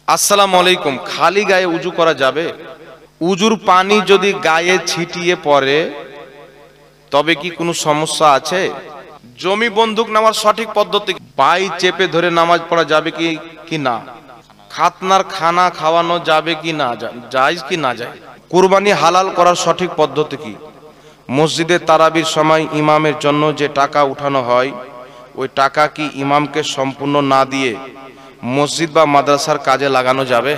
আসসালামু আলাইকুম। খালি গায়ে উজু করা যাবে? উজুর পানি যদি গায়ে ছিটিয়ে পড়ে তবে কি কোনো সমস্যা আছে? জমি বন্দুক নেওয়ার সঠিক পদ্ধতি, পাই চেপে ধরে নামাজ পড়া যাবে কি না? খাতনার খানা খাওয়ানো যাবে কি না, জায়েজ কি না যায়? কুরবানি হালাল করার সঠিক পদ্ধতি কি? মসজিদে তারাবির সময় ইমামের জন্য যে টাকা উঠানো হয় ওই টাকা কি ইমামকে সম্পূর্ণ না দিয়ে মসজিদ বা মাদ্রাসার কাজে লাগানো যাবে?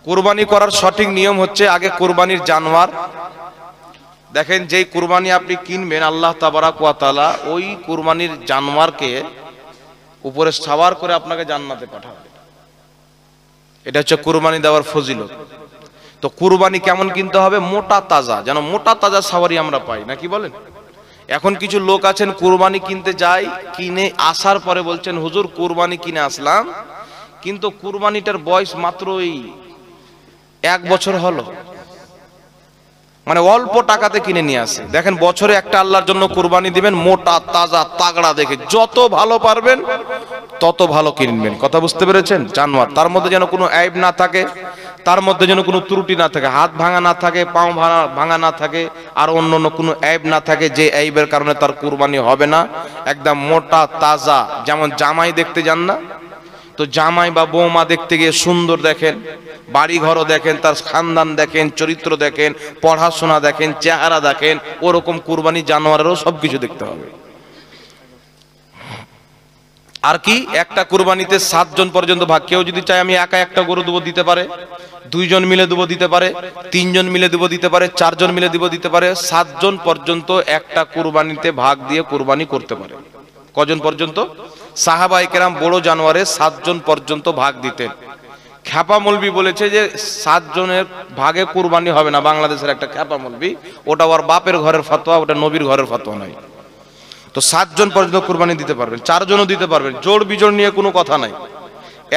কুরবানি করার সঠিক নিয়ম হচ্ছে, আগে কুরবানির জানোয়ার দেখেন, যেই কুরবানি আপনি কিনবেন আল্লাহ তাবারাক ওয়া তাআলা ওই কুরবানির জানোয়ারকে উপরে সাওয়ার করে আপনাকে জান্নাতে পাঠাবে। এটা হচ্ছে কুরবানি দেওয়ার ফজিলত। তো কুরবানি কেমন কিনতে হবে? মোটা তাজা, যেন মোটা তাজা সাওয়ারি আমরা পাই, নাকি বলেন? এখন কিছু লোক আছেন কুরবানি কিনতে যায়, কিনে আসার পরে বলছেন হুজুর কুরবানি কিনে আসলাম, কিন্তু কুরবানিটার বয়স মাত্র এই 1 বছর হলো, মানে অল্প টাকাতে কিনে নিয়ে আসে। দেখেন, বছরে একটা আল্লাহর জন্য কুরবানি দিবেন, মোটা তাজা তাগড়া দেখে যত ভালো পারবেন তত ভালো কিনবেন। কথা বুঝতে পেরেছেন? জানোয়ার তার মধ্যে যেন কোনো আইব না থাকে, তার মধ্যে যেন কোনো ত্রুটি না থাকে, হাত ভাঙা না থাকে, পাও ভাঙা না থাকে, আর অন্য কোনো আইব না থাকে যে আইবের কারণে তার কুরবানি হবে না। একদম মোটা তাজা, যেমন জামাই দেখতে যান না, তো জামাই বা বৌমা দেখতে গিয়ে সুন্দর দেখেন, বাড়ি ঘরও দেখেন, তার খানদান দেখেন, চরিত্র দেখেন, পড়াশোনা দেখেন, চেহারা দেখেন, ওরকম কুরবানি জানোয়ারেরও সবকিছু দেখতে হবে। আর কি, একটা কুরবানিতে 7 জন পর্যন্ত ভাগ। কেউ যদি চায় আমি একা একটা গরু দেবো, দিতে পারে। 2 জন মিলে দেবো, দিতে পারে। 3 জন মিলে দেবো, দিতে পারে। 4 জন মিলে দেবো, দিতে পারে। 7 জন পর্যন্ত একটা কুরবানিতে ভাগ দিয়ে কুরবানি করতে পারে। কজন পর্যন্ত? সাহাবায়ে কেরাম বড় জানোয়ারে 7 জন পর্যন্ত ভাগ দিতেন। খ্যাপা মৌলবি বলেছে যে 7 জনের ভাগে কুরবানি হবে না। বাংলাদেশের একটা খ্যাপা মৌলবি, ওটা ওর বাপের ঘরের ফতোয়া, ওটা নবীর ঘরের ফতোয়া নয়। তো 7 জন পর্যন্ত কুরবানি দিতে পারবেন, 4 জনও দিতে পারবেন, জোড় বিজোড় নিয়ে কোনো কথা নাই।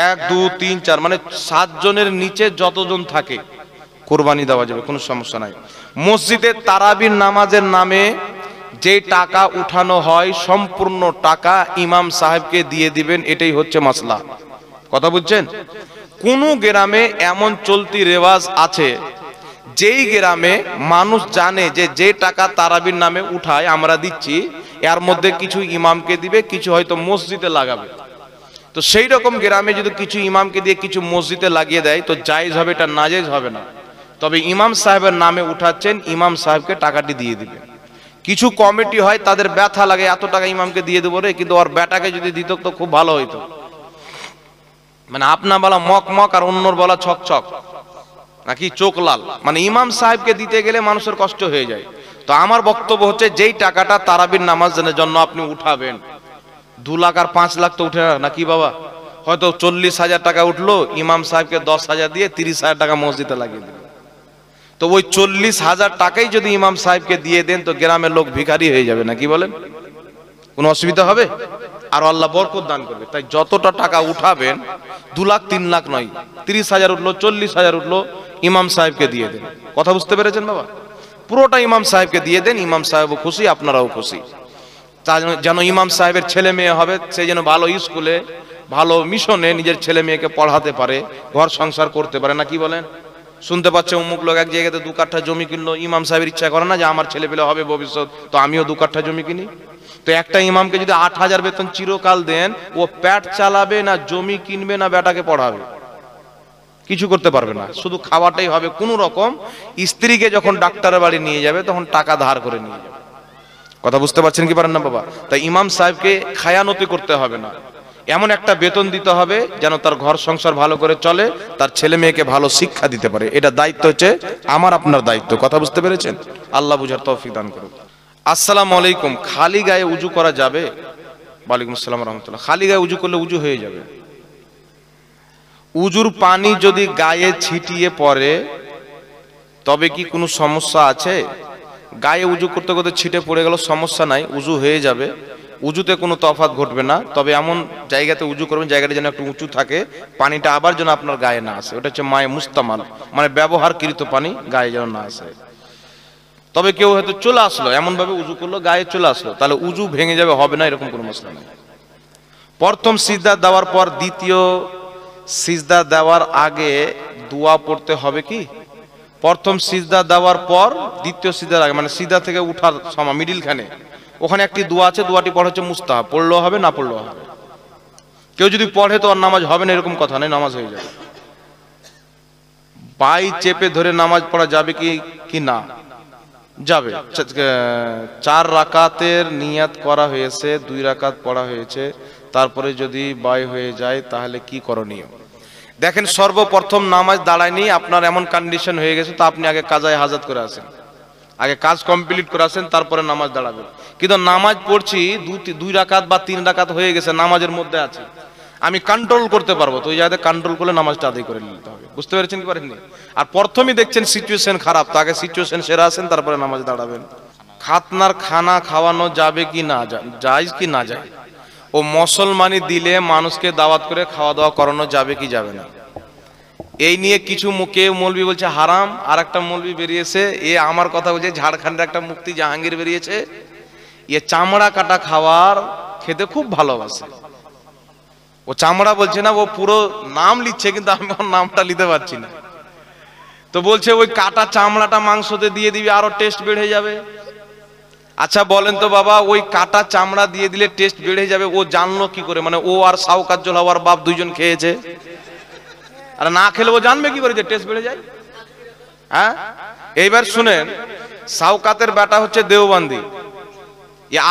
1 2 3 4 মানে 7 জনের নিচে যতজন থাকে কুরবানি দেওয়া যাবে, কোনো সমস্যা নাই। মসজিদে তারাবির নামাজের নামে যে টাকা উঠানো হয় সম্পূর্ণ টাকা ইমাম সাহেবকে দিয়ে দিবেন, এটাই হচ্ছে মাসলা। কথা বুঝছেন? কোন গ্রামে এমন চলতি রেওয়াজ আছে যেই গ্রামে মানুষ জানে যে যে টাকা তারাবির নামে উঠায় আমরা দিচ্ছি, এর মধ্যে কিছু ইমামকে দিবে, কিছু হয়তো মসজিদে লাগাবে। তো সেই রকম গ্রামে যদি কিছু ইমামকে দিয়ে কিছু মসজিদে লাগিয়ে দেয় তো জায়েজ হবে, এটা নাজায়েজ হবে না। তবে ইমাম সাহেবের নামে উঠাচ্ছেন, ইমাম সাহেবকে টাকাটি দিয়ে দিবেন। কিছু কমিটি হয় তাদের ব্যথা লাগে, এত টাকা ইমামকে দিয়ে দেবো রে, কিন্তু ওর বেটাকে যদি দিত তো খুব ভালো হইতো। মানে আপনা বলা মক মক আর অন্যর বলা ছক ছক, নাকি চোখ লাল। মানে ইমাম সাহেবকে দিতে গেলে মানুষের কষ্ট হয়ে যায়। তো আমার বক্তব্য হচ্ছে, যেই টাকাটা তারাবির নামাজের জন্য আপনি উঠাবেন, 2 লাখ আর 5 লাখ তো উঠে না কি বাবা? হয়তো 40,000 টাকা উঠলো, ইমাম সাহেবকে 10,000 দিয়ে 30,000 টাকা মসজিদে লাগিয়ে দিল। তো ওই 40,000 টাকাই যদি ইমাম সাহেবকে দিয়ে দেন তো গ্রামের লোক ভিখারি হয়ে যাবে, নাকি বলেন? কোনো অসুবিধা হবে? আর আল্লাহ বরকত দান করবে। তাই যতটা টাকা উঠাবেন, 2 লাখ 3 লাখ নয়, 30,000 উঠলো, 40,000 উঠলো, ইমাম সাহেবকে দিয়ে দেন। কথা বুঝতে পেরেছেন বাবা? পুরোটা ইমাম সাহেবকে দিয়ে দেন, ইমাম সাহেবও খুশি, আপনারাও খুশি। যেন ইমাম সাহেবের ছেলে মেয়ে হবে, সে যেন ভালো স্কুলে ভালো মিশনে নিজের ছেলে মেয়েকে পড়াতে পারে, ঘর সংসার করতে পারে, না কি বলেন? শুনতে পাচ্ছে অমুক লোক এক জায়গাতে 2 কাঠা জমি কিনলো, ইমাম সাহেবের ইচ্ছা করে না যে আমার ছেলে পেলে হবে ভবিষ্যৎ, তো আমিও 2 কাঠা জমি কিনি? তো একটা ইমামকে যদি 8,000 বেতন চিরকাল দেন, ও পেট চালাবে না, জমি কিনবে না, বেটাকে পড়াবে? কিছু করতে পারবে না, শুধু খাওয়াটাই হবে কোন রকম। স্ত্রীকে যখন ডাক্তারের বাড়ি নিয়ে যাবে তখন টাকা ধার করে নিয়ে যাবে। কথা বুঝতে পারছেন কি পারেন না বাবা? তাই ইমাম সাহেবকে খায়ানতি করতে হবে না, এমন একটা বেতন দিতে হবে যেন তার ঘর সংসার ভালো করে চলে, তার ছেলে মেয়েকে ভালো শিক্ষা দিতে পারে। এটা দায়িত্ব হচ্ছে আমার আপনার দায়িত্ব। কথা বুঝতে পেরেছেন? আল্লাহ বুঝার তৌফিক দান করুন। আসসালামু আলাইকুম। খালি গায়ে উজু করা যাবে? ওয়ালাইকুম আসসালাম রাহমাতুল্লাহ। খালি গায়ে উজু করলে উজু হয়ে যাবে। উজুর পানি যদি গায়ে ছিটিয়ে পড়ে তবে কি কোনো সমস্যা আছে? গায়ে উজু করতে করতে ছিটে পড়ে গেল, সমস্যা নাই, উজু হয়ে যাবে, উজুতে কোনো তফাৎ ঘটবে না। তবে এমন জায়গাতে উজু করবেন জায়গাটা যেন একটু উঁচু থাকে, পানিটা আবার যেন আপনার গায়ে না আসে। ওটা হচ্ছে মায়ে মুস্তামাল, মানে ব্যবহারকৃত পানি গায়ে যেন না আসে। তবে কেউ হয়তো চলে আসলো, এমন ভাবে উজু করলো গায়ে চলে আসলো, তাহলে উজু ভেঙে যাবে, হবে না, এরকম কোনো মশলা নেই। প্রথম সিজদা দেওয়ার পর দ্বিতীয় সিজদা দেওয়ার আগে দোয়া পড়তে হবে কি? প্রথম সিজদা দেওয়ার পর দ্বিতীয় সিজদার আগে, মানে সিজদা থেকে উঠার সময় মিডিলখানে ওখানে একটি দোয়া আছে, দোয়াটি পড়া হচ্ছে মুস্তাহাব, পড়লেও হবে না পড়লেও হবে। কেউ যদি পড়ে তো আর নামাজ হবে না এরকম কথা নেই, নামাজ হয়ে যাবে। পাই চেপে ধরে নামাজ পড়া যাবে কি না? যাবে। 4 রাকাতের নিয়াত করা হয়েছে, 2 রাকাত পড়া হয়েছে, তারপরে যদি বাই হয়ে যায় তাহলে কি করণীয়? দেখেন, সর্বপ্রথম নামাজ দাঁড়ায়নি, আপনার এমন কন্ডিশন হয়ে গেছে তো আপনি আগে কাজায়ে হাজাত করে আসেন, আগে কাজ কমপ্লিট করে আসেন, তারপরে নামাজ দাঁড়াবেন। কিন্তু নামাজ পড়ছি 2 রাকাত বা 3 রাকাত হয়ে গেছে, নামাজের মধ্যে আছে, আমি কন্ট্রোল করতে পারবো, তো ওই জায়গায় কন্ট্রোল করলে নামাজটা আদায় করে নিতে হবে। বুঝতে পেরেছেন কি পারেননি? আর প্রথমেই দেখছেন সিচুয়েশন খারাপ, তো আগে সিচুয়েশন সেরা আসেন, তারপরে নামাজ দাঁড়াবেন। খাতনার খানা খাওয়ানো যাবে কি না, জায়েজ কি না যায়? ও মুসলমানি দিলে মানুষকে দাওয়াত করে খাওয়া দাওয়া করানো যাবে কি যাবে না? এই নিয়ে কিছু মুখে মৌলবি বলছে হারাম, আর একটা মৌলবি বেরিয়েছে, এ আমার কথা বলছে, ঝাড়খণ্ডের একটা মুফতি জাহাঙ্গীর বেরিয়েছে, এ চামড়া কাটা খাওয়ার খেতে খুব ভালোবাসে। ও চামড়া বলছে না, ও পুরো নাম লিখছে, কিন্তু আমি ওর নামটা নিতে পারছি না। তো বলছে ওই কাটা চামড়াটা মাংসতে দিয়ে দিবি, আরো টেস্ট বেড়ে যাবে। আচ্ছা বলেন তো বাবা, ওই কাটা চামড়া দিয়ে দিলে টেস্ট বেড়ে যাবে, ও জানলো কি করে? মানে ও আর সাউকাজ্জল হওয়ার বাপ দুইজন খেয়েছে, আর না খেলে ও জানবে কি করে যে টেস্ট বেড়ে যায়? হ্যাঁ, এইবার শুনেন, সাউকাতের বেটা হচ্ছে দেওবন্দি,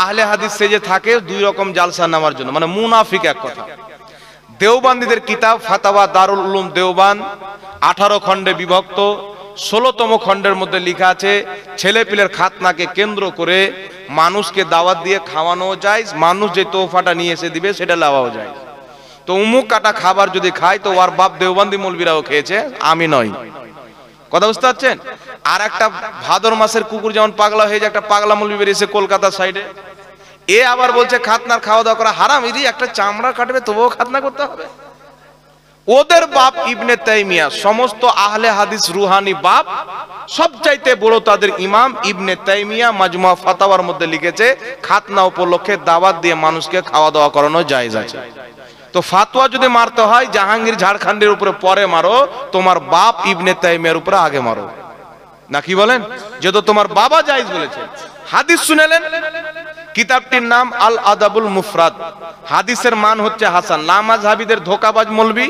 আহলে হাদিস সেজে থাকে 2 রকম জালসা নেওয়ার জন্য, মানে মুনাফিক এক কথা। দেওবন্দীদের কিতাব ফাতাওয়া দারুল উলুম দেওবান 18 খণ্ডে বিভক্ত, 16তম খণ্ডের মধ্যে লেখা আছে ছেলে পিলের খাতনাকে কেন্দ্র করে মানুষকে দাওয়াত দিয়ে খাওয়ানো যায়, মানুষ যে তোহফাটা নিয়ে এসে দিবে সেটা লাওয়াও যায়। তো উমুক কাটা খাবার যদি খায় তো ওর বাপ দেওবন্দি মৌলবীরাও খেয়েছে, আমি নই। কথা বুঝতে পারছেন? আর একটা ভাদর মাসের কুকুর যেমন পাগলা হয়ে যায়, একটা পাগলা মৌলবী বেরিয়েছে কলকাতার সাইডে, এ আবার বলছে খাতনার খাওয়া দাওয়া করা হারাম, ইদি একটা চামড়া কাটবে তবুও খাতনা করতে হবে। ওদের বাপ ইবনে তাইমিয়া, সমস্ত আহলে হাদিস রুহানি বাপ, সবচাইতে বড় তাদের ইমাম ইবনে তাইমিয়া মাজমুয়া ফাতাওয়ার মধ্যে লিখেছে খাতনা উপলক্ষে দাওয়াত দিয়ে মানুষকে খাওয়া দাওয়া করানো জায়েজ আছে। তো ফাতোয়া যদি মারতে হয় জাহাঙ্গীর ঝাড়খণ্ডের উপরে পরে মারো, তোমার বাপ ইবনে তাইমিয়ার উপরে আগে মারো, না কি বলেন? যেহেতু তোমার বাবা জায়েজ বলেছে। হাদিস শুনেলেন, কিতাবটির নাম আল আদাবুল মুফরাদ, হাদিসের মান হচ্ছে হাসান। লামাযহাবীদের ধোকাবাজ মৌলবি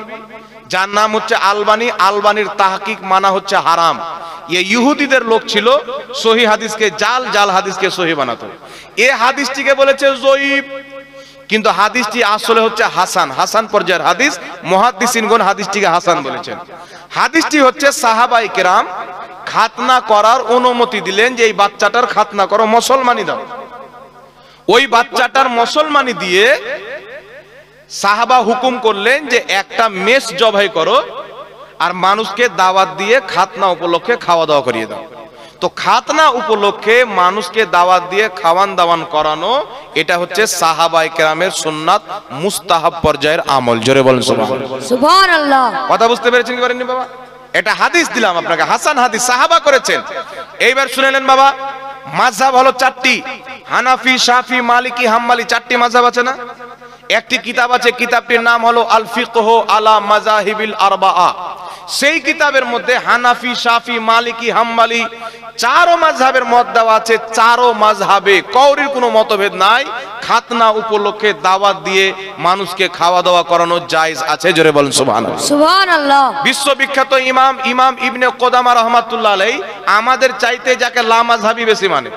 যার নাম হচ্ছে আলবানী, আলবানীর তাহকিক মানা হচ্ছে হারাম। ইহুদিদের লোক ছিল, সহিহ হাদিসকে জাল, জাল হাদিসকে সহিহ বানাতো। এ হাদিসটিকে বলেছে যঈফ, কিন্তু হাদিসটি আসলে হচ্ছে হাসান, হাসান পর্যায়ের হাদিস। মুহাদ্দিসিনগণ হাদিসটিকে হাসান বলেছেন। হাদিসটি হচ্ছে সাহাবায়ে কেরাম খাতনা করার অনুমতি দিলেন, যে এই বাচ্চাটার খাতনা করো, মুসলমানি দাও। ওই বাচ্চাটার মুসলমানি দিয়ে সাহাবা হুকুম করলেন যে একটা মেষ জবাই করো আর মানুষকে দাওয়াত দিয়ে খাতনা উপলক্ষে খাওয়া দাওয়া করিয়ে দাও। তো খাতনা উপলক্ষে মানুষকে দাওয়াত দিয়ে খাওয়ান দাওয়ান করানো, এটা হচ্ছে সাহাবায়ে কেরামের সুন্নাত, মুস্তাহাব পর্যায়ের আমল। জোরে বলেন সুবহানাল্লাহ। কথা বুঝতে পেরেছেন কি পারেননি বাবা? এটা হাদিস দিলাম আপনাকে, হাসান হাদিস, সাহাবা করেছেন। এইবার শুনেলেন বাবা, মাযহাব হলো 4টি, হানাফি, শাফি, মালিকি, হাম্বলি, 4টি মাযহাব আছে না? একটি কিতাব আছে, কিতাবটির নাম হলো আল ফিকহ আলা মাযাহিবিল আরবাআ। সেই কিতাবের মধ্যে হানাফি, শাফি, মালিকি, হাম্বলি 4 মাযহাবের মত দেওয়া আছে। 4 মাযহাবে কাউরির কোনো মতভেদ নাই, খাতনা উপলক্ষে দাওয়াত দিয়ে মানুষকে খাওয়া দাওয়া করানো জায়েজ আছে। জোরে বলেন সুবহানাল্লাহ। সুবহানাল্লাহ। বিশ্ববিখ্যাত ইমাম ইবনে কুদামা রাহমাতুল্লাহ আলাইহি, আমাদের চাইতে যাকে লামাযহাবী বেশি মানে,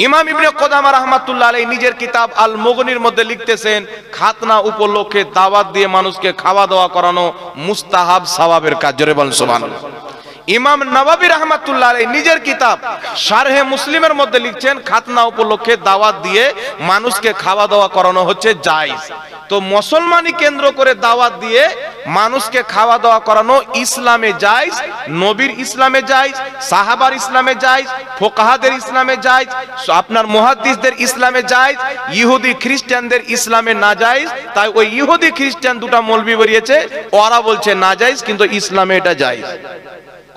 ইমাম ইবনে কুদামা রাহমাতুল্লাহ আলাইহি নিজের কিতাব আল মুগনির মধ্যে লিখতেছেন খাতনা উপলক্ষে দাওয়াত দিয়ে মানুষকে খাওয়া দাওয়া করানো মুস্তাহাব, সওয়াবের কাজ। জোরে বলেন সুবহানাল্লাহ। ইমাম নববী রাহমাতুল্লাহ আলাইহি নিজের কিতাব শারহে মুসলিমের মধ্যে লিখছেন খাতনা উপলক্ষে দাওয়াত দিয়ে মানুষকে খাওয়া দাওয়া করানো হচ্ছে জায়েজ। তো মুসলমানি কেন্দ্র করে দাওয়াত দিয়ে মানুষকে খাওয়া দাওয়া করানো ইসলামে জায়েজ, নবীর ইসলামে জায়েজ, সাহাবার ইসলামে জায়েজ, ফুকাহাদের ইসলামে জায়েজ, আপনার মুহাদ্দিসদের ইসলামে জায়েজ, ইহুদি খ্রিস্টানদের ইসলামে না জায়েজ। তাই ওই ইহুদি খ্রিস্টান দুটো মৌলবি বেরিয়েছে, ওরা বলছে না জায়েজ, কিন্তু ইসলামে এটা জায়েজ।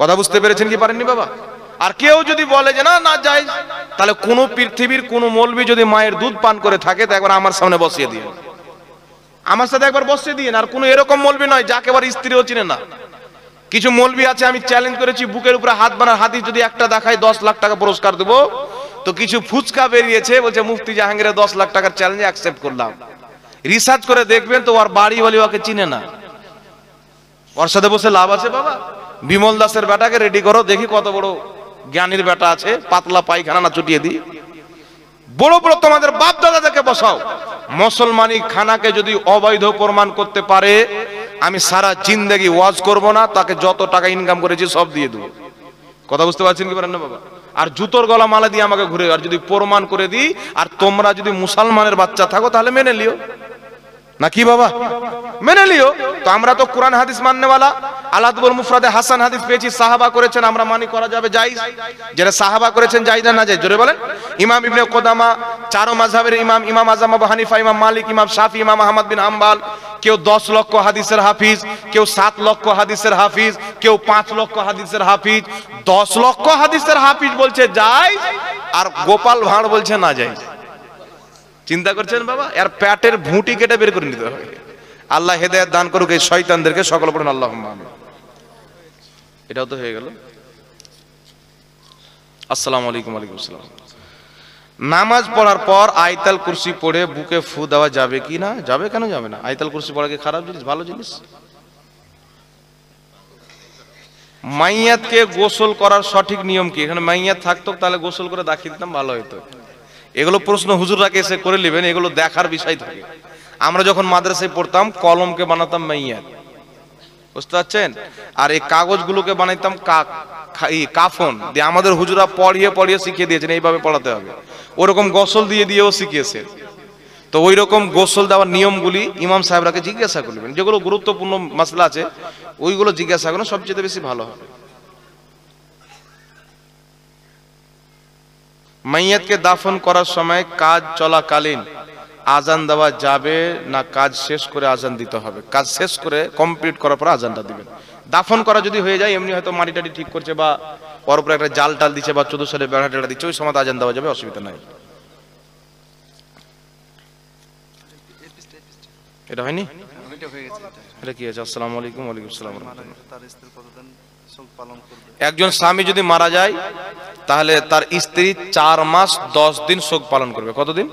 কথা বুঝতে পেরেছেন কি পারেননি বাবা? আর কেউ যদি বলে যে না না জায়েজ, তাহলে কোন পৃথিবীর কোন মৌলবি যদি মায়ের দুধ পান করে থাকে তো একবার আমার সামনে বসিয়ে দিও, আমার সাথে একবার বসে দিন। আর কোনো এরকম মৌলবি নয় যাকে আবার স্ত্রীও চিনে না। কিছু মৌলবি আছে, আমি চ্যালেঞ্জ করেছি, বুকের উপরে হাত বানার হাদিস যদি একটা দেখায় 10 লাখ টাকা পুরস্কার দেবো। তো কিছু ফুচকা বেরিয়েছে, বলছে মুফতি জাহাঙ্গীরের 10 লাখ টাকার চ্যালেঞ্জ অ্যাকসেপ্ট করলাম। রিসার্চ করে দেখবেন তো ওর বাড়ি বলি ওকে চিনে না। ওর সাথে বসে লাভ আছে বাবা? বিমল দাসের বেটাকে রেডি করো, দেখি কত বড় জ্ঞানীর বেটা আছে, পাতলা পায়খানা না চুটিয়ে দিই। বড় বড় তোমাদের বাপ দাদাদেরকে বসাও। মুসলমানি খানাকে যদি অবৈধ প্রমাণ করতে পারে, আমি সারা জিন্দেগি ওয়াজ করব না, তাকে যত টাকা ইনকাম করেছি সব দিয়ে দেবো। কথা বুঝতে পারছেন কি পারেন না বাবা? আর জুতোর গলা মালা দিয়ে আমাকে ঘুরে, আর যদি প্রমাণ করে দিই, আর তোমরা যদি মুসলমানের বাচ্চা থাকো তাহলে মেনে লিও, না কি বাবা? মেনে লিও। তো আমরা তো কোরআন হাদিস মাননেওয়ালা। আলাদুল মুফরাদে হাসান হাদিস পেয়েছি, সাহাবা করেছেন, আমরা মানি করা যাবে জায়েজ। যারা সাহাবা করেছেন জায়েজ না জায়েজ জোরে বলেন। ইমাম ইবনে কুদামা, চারো মাযহাবের ইমাম, ইমাম আযম আবু হানিফা, ইমাম মালিক, ইমাম শাফি, ইমাম আহমদ বিন হাম্বল, কেউ 10 লক্ষ হাদিসের হাফিজ, কেউ 7 লক্ষ হাদিসের হাফিজ, কেউ 5 লক্ষ হাদিসের হাফিজ। 10 লক্ষ হাদিসের হাফিজ বলছে জায়েজ, আর গোপাল ভাঁড় বলছে না জায়েজ। চিন্তা করছেন বাবা? এর পেটের ভুঁটি কেটে বের করে নিতে হবে। আল্লাহ হেদায়েত দান করুক এই শয়তানদেরকে, সকল পড়ুন আল্লাহুম্মা আমিন। এটাও তো হয়ে গেল। আসসালামু আলাইকুম। ওয়ালাইকুম আসসালাম। নামাজ পড়ার পর আয়াতুল কুরসি পড়ে বুকে ফু দেওয়া যাবে কি না? যাবে, কেন যাবে না? আয়াতুল কুরসি পড়া কি খারাপ জিনিস? ভালো জিনিস। মাইয়াতকে গোসল করার সঠিক নিয়ম কি? এখানে মাইয়াত থাকতো তাহলে গোসল করে দেখিয়ে দিতাম, ভালো হতো। এগুলো প্রশ্ন হুজুররাকে এসে করে নেবেন, এগুলো দেখার বিষয় থাকে। আমরা যখন মাদ্রাসায় পড়তাম কলমকে বানাতাম মাইয়াত, বুঝতে পারছেন? আর এই কাগজগুলোকে বানাইতাম কাফন দিয়ে। আমাদের হুজুরা পড়িয়ে পড়িয়ে শিখিয়ে দিয়েছেন এইভাবে পড়াতে হবে। ওরকম গোসল দিয়ে দিয়েও শিখিয়েছে। তো ওই রকম গোসল দেওয়ার নিয়মগুলি ইমাম সাহেবরাকে জিজ্ঞাসা করবেন। যেগুলো গুরুত্বপূর্ণ মাসলা আছে ওইগুলো জিজ্ঞাসা করেন, সবচেয়ে বেশি ভালো হবে। মাইয়াতকে দাফন করার সময় কাজ চলাকালীন আজান দেওয়া যাবে না কাজ শেষ করে আজান দিতে হবে? কাজ শেষ করে কমপ্লিট করার পর আজানটা দিবেন। দাফন করা যদি হয়ে যায়, এমনি হয়তো মাটি টাটি ঠিক করছে বা ওর উপরে একটা জাল টাল দিচ্ছে বা 14 সালে বেড়া টেড়া দিচ্ছে, ওই সময় আজান দেওয়া যাবে, অসুবিধা নাই। এটা হয়নি? এটা কি আছে? আসসালামু আলাইকুম। ওয়ালাইকুম আসসালাম। একজন স্বামী যদি মারা যায় তাহলে তার স্ত্রী 4 মাস 10 দিন শোক পালন করবে। কতদিন?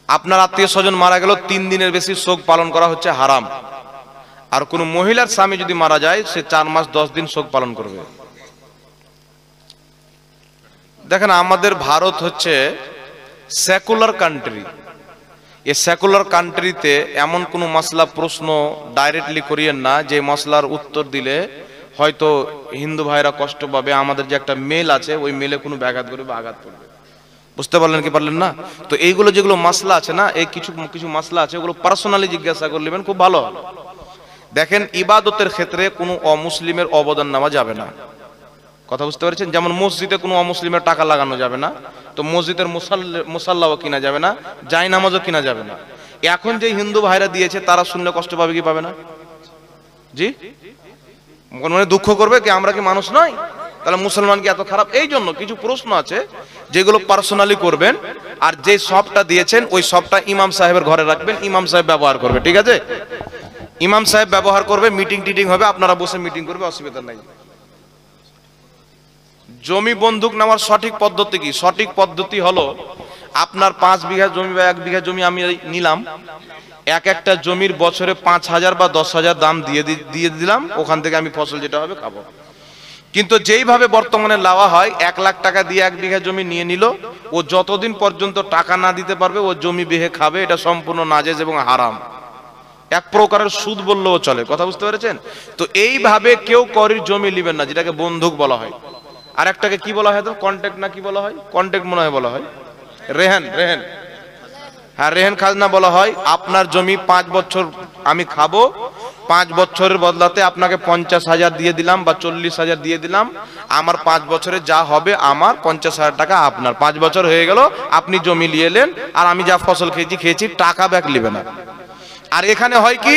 আপনার আত্মীয় স্বজন মারা গেল 3 দিনের বেশি শোক পালন করা হচ্ছে হারাম। আর কোন মহিলার স্বামী যদি মারা যায় সে 4 মাস 10 দিন শোক পালন করবে। দেখেন, আমাদের ভারত হচ্ছে সেকুলার কান্ট্রি। এই সেকুলার কান্ট্রিতে এমন কোন মাসলা প্রশ্ন ডাইরেক্টলি করিয়েন না যে মাসলার উত্তর দিলে হয়তো হিন্দু ভাইরা কষ্ট পাবে। আমাদের যে একটা মেল আছে ওই মেলে কোনো ব্যাঘাত করবে বা আঘাত করবে। বুঝতে পারলেন কি পারলেন না? তো এইগুলো যেগুলো মাসলা আছে না, এই কিছু কিছু মাসলা আছে ওগুলো পার্সোনালি জিজ্ঞাসা করে নেবেন, খুব ভালো। দেখেন, ইবাদতের ক্ষেত্রে কোনো অমুসলিমের অবদান নেওয়া যাবে না। কথা বুঝতে পারছেন? যেমন মসজিদে কোনো অমুসলিমের টাকা লাগানো যাবে না, তো মসজিদের মুসাল্লাও কিনা যাবে না, জায় নামাজও কিনা যাবে না। এখন যে হিন্দু ভাইরা দিয়েছে তারা শুনলে কষ্ট পাবে কি পাবে না? জি, মনে দুঃখ করবে কি আমরা কি মানুষ নয়? তাহলে মুসলমান কি এত খারাপ? এই জন্য কিছু প্রশ্ন আছে যেগুলো পার্সোনালি করবেন, আর যে সবটা দিয়েছেন ওই সবটা ইমাম সাহেবের ঘরে রাখবেন, ইমাম সাহেব ব্যবহার করবে। ঠিক আছে? ইমাম সাহেব ব্যবহার করবে, মিটিং টিটিং হবে, আপনারা বসে মিটিং করবে, অসুবিধা নাই। জমি বন্ধক নেওয়ার সঠিক পদ্ধতি কি? সঠিক পদ্ধতি হলো, আপনার 5 বিঘা জমি বা 1 বিঘা জমি আমি নিলাম, এক একটা জমির বছরে 5,000 বা 10,000 দাম দিয়ে দিলাম, ওখান থেকে আমি ফসল যেটা হবে খাবো। কিন্তু যেইভাবে বর্তমানে লাওয়া হয়, 1 লাখ টাকা দিয়ে 1 বিঘা জমি নিয়ে নিল, ও যতদিন পর্যন্ত টাকা না দিতে পারবে ও জমি বেহে খাবে, এটা সম্পূর্ণ নাজেজ এবং হারাম। এক প্রকারের সুদ বললেও চলে। কথা বুঝতে পেরেছেন? তো এইভাবে কেউ করির জমি নেবেন না, যেটাকে বন্ধক বলা হয়। আর একটাকে কি বলা হয়? তো কন্ট্রাক্ট না কি বলা হয়? কন্ট্রাক্ট মনে হয় বলা হয়, রেহান। হ্যাঁ, রেহান খাজনা বলা হয়। আপনার জমি 5 বছর আমি খাবো, 5 বছরের বদলাতে আপনাকে 50,000 দিয়ে দিলাম বা 40,000 দিয়ে দিলাম, আমার 5 বছরে যা হবে আমার 50,000 টাকা আপনার। 5 বছর হয়ে গেল, আপনি জমি নিয়ে এলেন, আর আমি যা ফসল খেয়েছি টাকা ব্যাক নেবে না। আর এখানে হয় কি,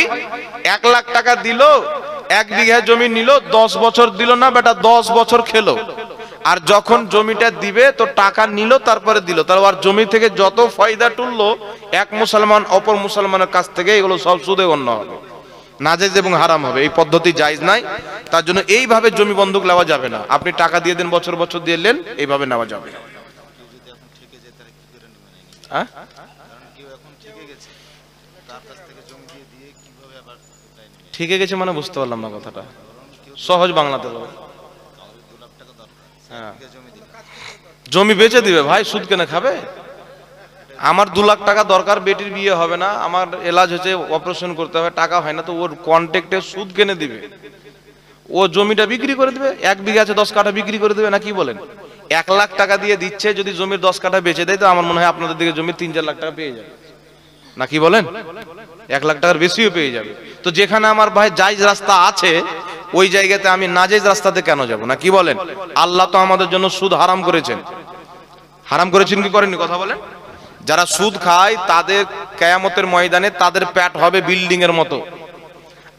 1 লাখ টাকা দিল, 1 বিঘা জমি নিল, 10 বছর দিল না বেটা, 10 বছর খেলো, আর যখন জমিটা দিবে তো টাকা নিল তারপরে দিল, তাহলে আর জমি থেকে যত ফায়দা তুললো এক মুসলমান অপর মুসলমানের কাছ থেকে এগুলো সব সুদে গণ্য হবে, নাজায়েজ এবং হারাম হবে। এই পদ্ধতি জায়েজ নাই। তার জন্য এইভাবে জমি বন্ধক নেওয়া যাবে না। আপনি টাকা দিয়ে দেন, বছর বছর দিয়ে নেন, এইভাবে নেওয়া যাবে না। হ্যাঁ, ঠিকে গেছে মানে বুঝতে পারলাম না কথাটা, সহজ বাংলাতে বলো। হ্যাঁ, জমি বেচে দিবে ভাই, সুদ কেনে খাবে? আমার 2 লাখ টাকা দরকার, বেটির বিয়ে হবে না, আমার এলাজ হচ্ছে, অপারেশন করতে হবে, টাকা হয় না, তো ওর কন্ট্রাক্টে সুদ কেনে দিবে, ও জমিটা বিক্রি করে দিবে। 1 বিঘা আছে 10 কাঠা বিক্রি করে দিবে, না কি বলেন? 1 লাখ টাকা দিয়ে দিচ্ছে, যদি জমির 10 কাঠা বেচে দেয় তো আমার মনে হয় আপনাদের দিকে জমি 3-4 লাখ টাকা পেয়ে যাবে, না কি বলেন? 1 লাখ টাকার বেশিও পেয়ে যাবে। তো যেখানে আমার ভাই জায়েজ রাস্তা আছে ওই জায়গাতে আমি নাজায়েজ রাস্তাতে কেন যাব, না কি বলেন? আল্লাহ তো আমাদের জন্য সুদ হারাম করেছেন। হারাম করেছেন কি করেননি কথা বলেন? যারা সুদ খায় তাদের কিয়ামতের ময়দানে তাদের পেট হবে বিল্ডিং এর মতো,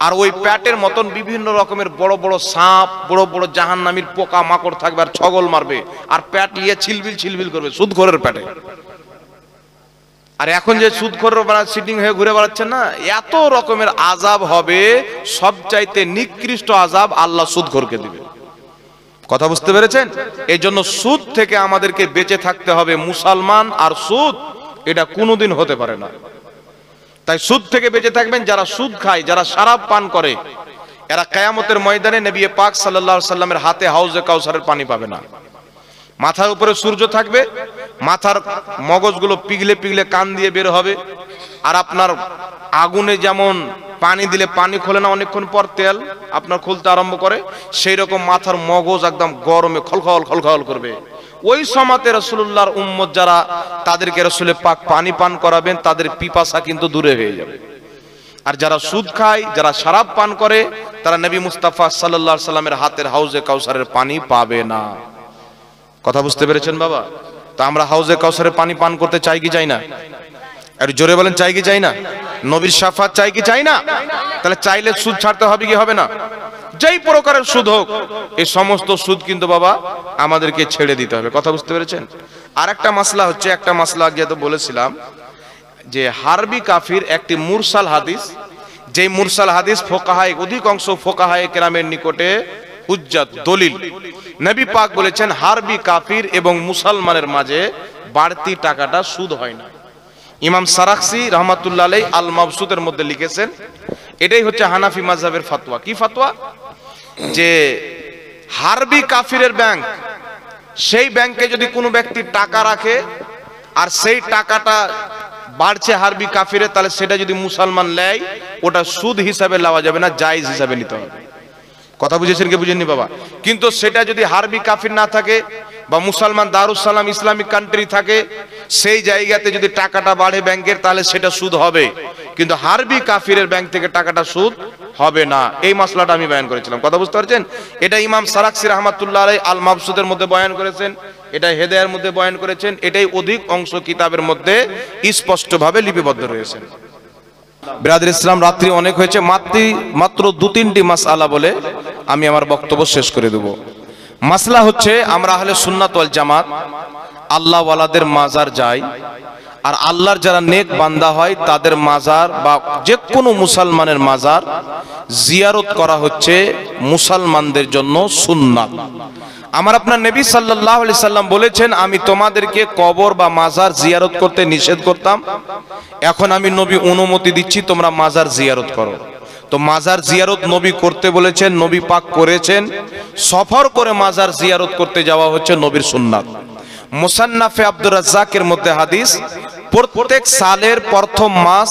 আর ওই পেটের মতন বিভিন্ন রকমের বড় বড় সাপ, বড় বড় জাহান্নামীর পোকা মাকড় থাকবে আর ছগল মারবে, আর পেট নিয়ে ছিলবিল ছিলবিল করবে সুদখোরের পেটে। আর এখন যে সুদখোররা সিটিং হয়ে ঘুরে বেড়াচ্ছেন না, এত রকমের আযাব হবে, সবচাইতে নিকৃষ্ট আযাব আল্লাহ সুদখোরকে দিবে। কথা বুঝতে পেরেছেন? এই জন্য সুদ থেকে আমাদেরকে বেঁচে থাকতে হবে। মুসলমান আর সুদ এটা কোনোদিন হতে পারে না। তাই সুদ থেকে বেঁচে থাকবেন। যারা সুদ খায়, যারা শরাব পান করে, এরা কিয়ামতের ময়দানে নবী পাক সাল্লাল্লাহু আলাইহি সাল্লামের হাতে হাউজে কাউসারের পানি পাবে না। মাথার উপরে সূর্য থাকবে, মাথার মগজগুলো পিঘলে পিঘলে কান দিয়ে বের হবে। আর আপনার আগুনে যেমন পানি দিলে পানি খোলে না অনেকক্ষণ পর তেল আপনার খুলতে আরম্ভ করে, সেই রকম মাথার মগজ একদম গরমে খলখল খলখল করবে। ওই সময়তে রাসূলুল্লাহর উম্মত যারা, তাদেরকে রাসূলে পাক পানি পান করাবেন, তাদের পিপাসা কিন্তু দূরে হয়ে যাবে। আর যারা সুদ খায়, যারা শরাব পান করে, তারা নবী মুস্তাফা সাল্লাল্লাহু আলাইহি সাল্লামের হাতের হাউজে কাউসারের পানি পাবে না। কথা বুঝতে পেরেছেন বাবা? তো আমরা হাউজে কাউসারের পানি পান করতে চাই কি চাই না? আর জোরে বলেন, চাই কি চাই না? নবীর শাফাত চাই কি চাই না? তাহলে চাইলে সুদ ছাড়তে হবে কি হবে না? যেই প্রকারের সুদ হোক, এই সমস্ত সুদ কিন্তু বাবা আমাদেরকে ছেড়ে দিতে হবে। কথা বুঝতে পেরেছেন? আর একটা মাসলা হচ্ছে, একটা মাসলা আগে তো বলেছিলাম যে হারবি কাফির একটি মুরসাল হাদিস, যেই মুরসাল হাদিস ফোকাহায়ে, অধিকাংশ ফোকাহায়ে কেরামের নিকটে হুজ্জাত, দলিল। নবী পাক বলেছেন হারবি কাফির এবং মুসলমানের মাঝে বাড়তি টাকাটা সুদ হয় না। ইমাম সারাখসি রহমাতুল্লাহ আলাইহি আল মাবসুতের মধ্যে লিখেছেন, এটাই হচ্ছে হানাফি মাযহাবের ফতোয়া। কি ফতোয়া? যে হারবি কাফিরের ব্যাংক, সেই ব্যাংকে যদি কোনো ব্যক্তি টাকা রাখে আর সেই টাকাটা বাড়ছে হারবি কাফিরে, তাহলে সেটা যদি মুসলমান নেয় ওটা সুদ হিসাবে নেওয়া যাবে না, জায়েজ হিসাবে নিতে হবে। কথা বুঝেছেন কি বুঝেননি বাবা? কিন্তু সেটা যদি হারবি কাফির না থাকে বা মুসলমান দারুস সালাম ইসলামিক কান্ট্রি থাকে, সেই জায়গাতে যদি টাকাটা বাড়ে ব্যাংকের, তাহলে সেটা সুদ হবে। কিন্তু হারবি কাফিরের ব্যাংক থেকে টাকাটা সুদ হবে না। এই মাসলাটা আমি বয়ান করেছিলাম। কথা বুঝতে পারছেন? এটা ইমাম সারাখসি রাহমাতুল্লাহ আলাইহি আল মাবসুদের মধ্যে বয়ান করেছেন, এটা হেদায়ার মধ্যে বয়ান করেছেন, এটাই অধিক অংশ কিতাবের মধ্যে স্পষ্টভাবে লিপিবদ্ধ রয়েছে। বিরাদর ইসলাম, রাত্রি অনেক হয়েছে, মাত্র 2-3টি মাসআলা বলে আমি আমার বক্তব্য শেষ করে দেব। মাসলা হচ্ছে, আমরা আহলে সুন্নাত ওয়াল জামাত আল্লাহ ওয়ালাদের মাজার যাই, আর আল্লাহর যারা নেক বান্দা হয় তাদের মাজার বা যে কোনো মুসলমানের মাজার জিয়ারত করা হচ্ছে মুসলমানদের জন্য সুন্নাত। আমার আপনার নবী সাল্লাল্লাহু আলাইহি সাল্লাম বলেছেন, আমি তোমাদেরকে কবর বা মাজার জিয়ারত করতে নিষেধ করতাম, এখন আমি নবী অনুমতি দিচ্ছি তোমরা মাজার জিয়ারত করো। তো মাজার জিয়ারত নবী করতে বলেছেন, নবী পাক করেছেন। সফর করে মাজার জিয়ারত করতে যাওয়া হচ্ছে নবীর সুন্নাত। মুসান্নাফে আব্দুর রাজ্জাকের মধ্যে হাদিস, প্রত্যেক সালের প্রথম মাস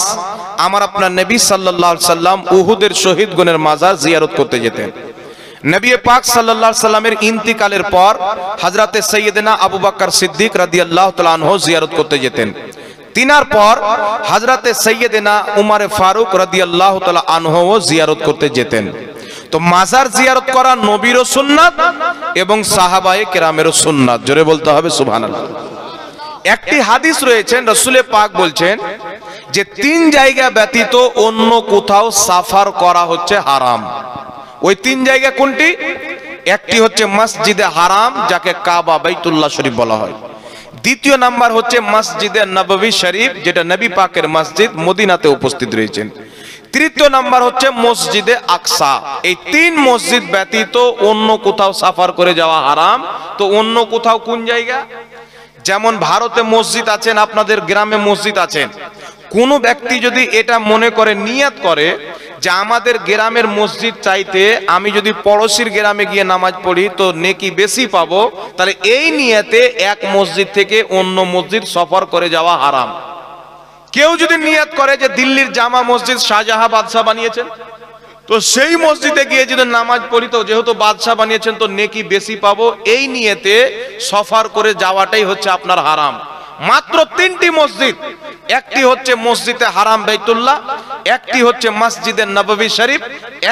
আমার আপনার নবী সাল্লাল্লাহু আলাইহি সাল্লাম উহুদের শহীদগণের মাজার জিয়ারত করতে যেতেন। নবী পাক সাল্লাল্লাহু আলাইহি সাল্লামের ইন্তিকালের পর হযরতে সাইয়েদনা আবু বকর সিদ্দিক রাদিয়াল্লাহু তাআলা আনহু জিয়ারত করতে যেতেন। তিনার পর হযরতে সাইয়েদনা উমর ফারুক রাদিয়াল্লাহু তাআলা আনহু জিয়ারত করতে যেতেন। তো মাজার জিয়ারত করা নবীরও সুন্নাত এবং সাহাবায়ে কেরামেরও সুন্নাত। জোরে বলতে হবে সুবহানাল্লাহ। একটি হাদিস রয়েছেন, রাসূল পাক বলছেন যে 3 জায়গা ব্যতীত অন্য কোথাও সাফার করা হচ্ছে হারাম। ওই 3 জায়গা কোনটি? একটি হচ্ছে মসজিদে হারাম, যাকে কাবা বাইতুল্লাহ শরীফ বলা হয়। দ্বিতীয় নাম্বার হচ্ছে মসজিদে নববী শরীফ, যেটা নবী পাকের মসজিদ, মদিনাতে উপস্থিত রয়েছেন। তৃতীয় নাম্বার হচ্ছে মসজিদে আকসা। এই তিন মসজিদ ব্যতীত অন্য কোথাও সফর করে যাওয়া হারাম। তো অন্য কোথাও কোন জায়গা? যেমন ভারতে মসজিদ আছেন, আপনাদের গ্রামে মসজিদ আছেন। কোন ব্যক্তি যদি এটা মনে করে, নিয়ত করে যে আমাদের গ্রামের মসজিদ চাইতে আমি যদি পড়োশির গ্রামে গিয়ে নামাজ পড়ি তো নেকি বেশি পাবো, তাহলে এই নিয়তে এক মসজিদ থেকে অন্য মসজিদ সফর করে যাওয়া হারাম। কেউ যদি নিয়ত করে যে দিল্লির জামা মসজিদ শাহজাহান বাদশাহ বানিয়েছেন, তো সেই মসজিদে গিয়ে যদি নামাজ পড়ি তো যেহেতু বাদশাহ বানিয়েছেন তো নেকি বেশি পাবো, এই নিয়তে সফর করে যাওয়াটাই হচ্ছে আপনার হারাম। মাত্র তিনটি মসজিদ, একটি হচ্ছে মসজিদে হারাম বাইতুল্লাহ, একটি হচ্ছে মসজিদে নববী শরীফ,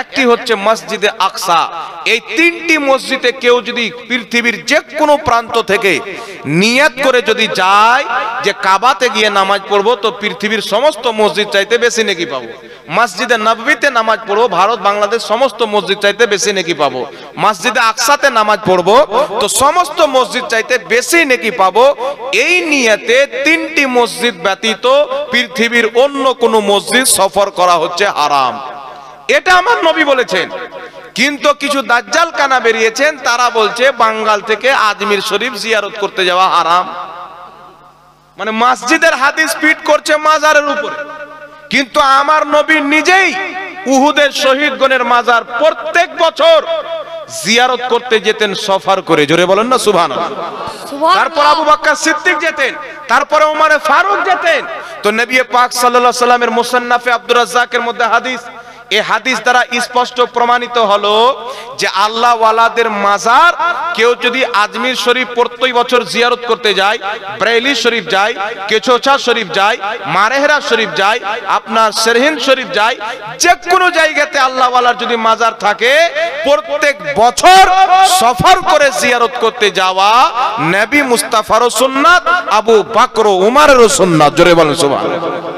একটি হচ্ছে মসজিদে আকসা। এই তিনটি মসজিদে কেউ যদি পৃথিবীর যে কোনো প্রান্ত থেকে নিয়ত করে যদি যায় যে কাবাতে গিয়ে নামাজ পড়বো, তো পৃথিবীর সমস্ত মসজিদ চাইতে বেশি নেকি পাবো। মসজিদে নববীতে নামাজ পড়বো, ভারত বাংলাদেশ সমস্ত মসজিদ চাইতে বেশি নেকি পাবো। মসজিদে আকসাতে নামাজ পড়বো তো সমস্ত মসজিদ চাইতে বেশি নেকি পাবো। এই নিয়তে তিনটি মসজিদ ব্যতীত পৃথিবীর অন্য কোন মসজিদ সফর করা হচ্ছে হারাম। এটা আমার নবী বলেছেন। কিন্তু কিছু দাজ্জাল কানা বেরিয়েছেন, তারা বলছে বাঙ্গাল থেকে আজমির শরীফ জিয়ারত করতে যাওয়া হারাম। মানে মসজিদের হাদিস ফিট করছে মাজারের উপরে। কিন্তু আমার নবী নিজেই উহুদের শহীদগণের মাজার প্রত্যেক বছর জিয়ারত করতে যেতেন সফর করে। জোরে বলেন না সুবহানাল্লাহ। তারপর আবু বকর সিদ্দিক যেতেন, তারপরে ওমর ফারুক যেতেন। তো নবী পাক সাল্লাল্লাহু আলাইহি সাল্লামের মুসান্নাফে আব্দুর রাজ্জাকের মধ্যে হাদিস, এই হাদিস দ্বারা স্পষ্ট প্রমাণিত হলো যে আল্লাহ ওয়ালাদের মাজার কেউ যদি আজমির শরীফ প্রত্যেক বছর জিয়ারত করতে যায়, ব্রেইলি শরীফ যায়, কেছোছা শরীফ যায়, মারেহরা শরীফ যায়, আপনার সেরহিন শরীফ যায়, যে কোনো জায়গাতে আল্লাহ ওয়ালার যদি মাজার থাকে, প্রত্যেক বছর সফর করে জিয়ারত করতে যাওয়া নবী মুস্তাফারও সুন্নাত, আবু বকর ওমরেরও সুন্নাত। জোরে বলেন সুবহানাল্লাহ।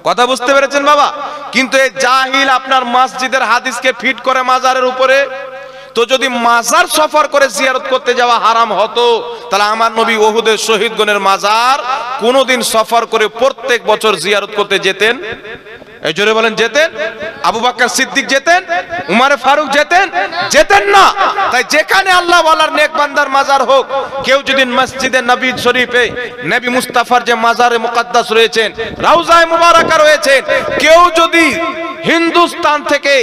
কথা বুঝতে পেরেছেন বাবা? কিন্তু এই জাহিল আপনার মসজিদের হাদিসকে ফিট করে মাজারের উপরে। তো যদি মাজার সফর করে জিয়ারত করতে যাওয়া হারাম হতো, তাহলে আমার নবী উহুদের শহীদগণের মাজার কোনদিন সফর করে প্রত্যেক বছর জিয়ারত করতে যেতেন? এই জোরে বলেন যেতেন? আবু বকর সিদ্দিক যেতেন? উমর ফারুক যেতেন? যেতেন না। তাই যেখানে আল্লাহ ওয়ালার নেক বান্দার মাজার হোক, কেউ যদি মসজিদে নবী শরীফে নবী মুস্তাফার যে মাজারে মুকদ্দাস রয়েছেন, রওজায়ে মুবারাকা রয়েছেন, কেউ যদি হিন্দুস্তান থেকে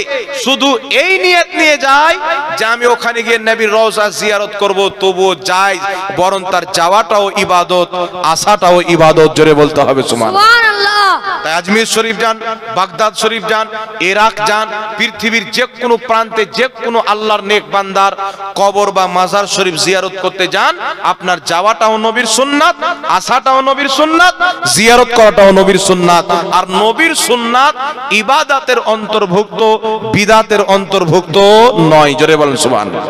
শুধু এই নিয়ত নিয়ে যায় যে আমি ওখানে গিয়ে নবীর রওজা জিয়ারত করব, তবুও যায়, বরং তার যাওয়াটাও ইবাদত, আসাটাও ইবাদত। জোরে বলতে হবে সুবহানাল্লাহ। তাই আজমির শরীফ যান, বাগদাদ শরীফ যান, ইরাক যান, পৃথিবীর যে কোনো প্রান্তে যে কোনো আল্লাহর নেক বান্দার কবর বা মাজার শরীফ জিয়ারত করতে যান, আপনার যাওয়াটাও নবীর সুন্নাত, আসাটাও নবীর সুন্নাত, জিয়ারত করাটাও নবীর সুন্নাত। আর নবীর সুন্নাত ইবাদতের অন্তর্ভুক্ত, বিদাতের অন্তর্ভুক্ত নয়। জোরে বলেন সুবহানাল্লাহ।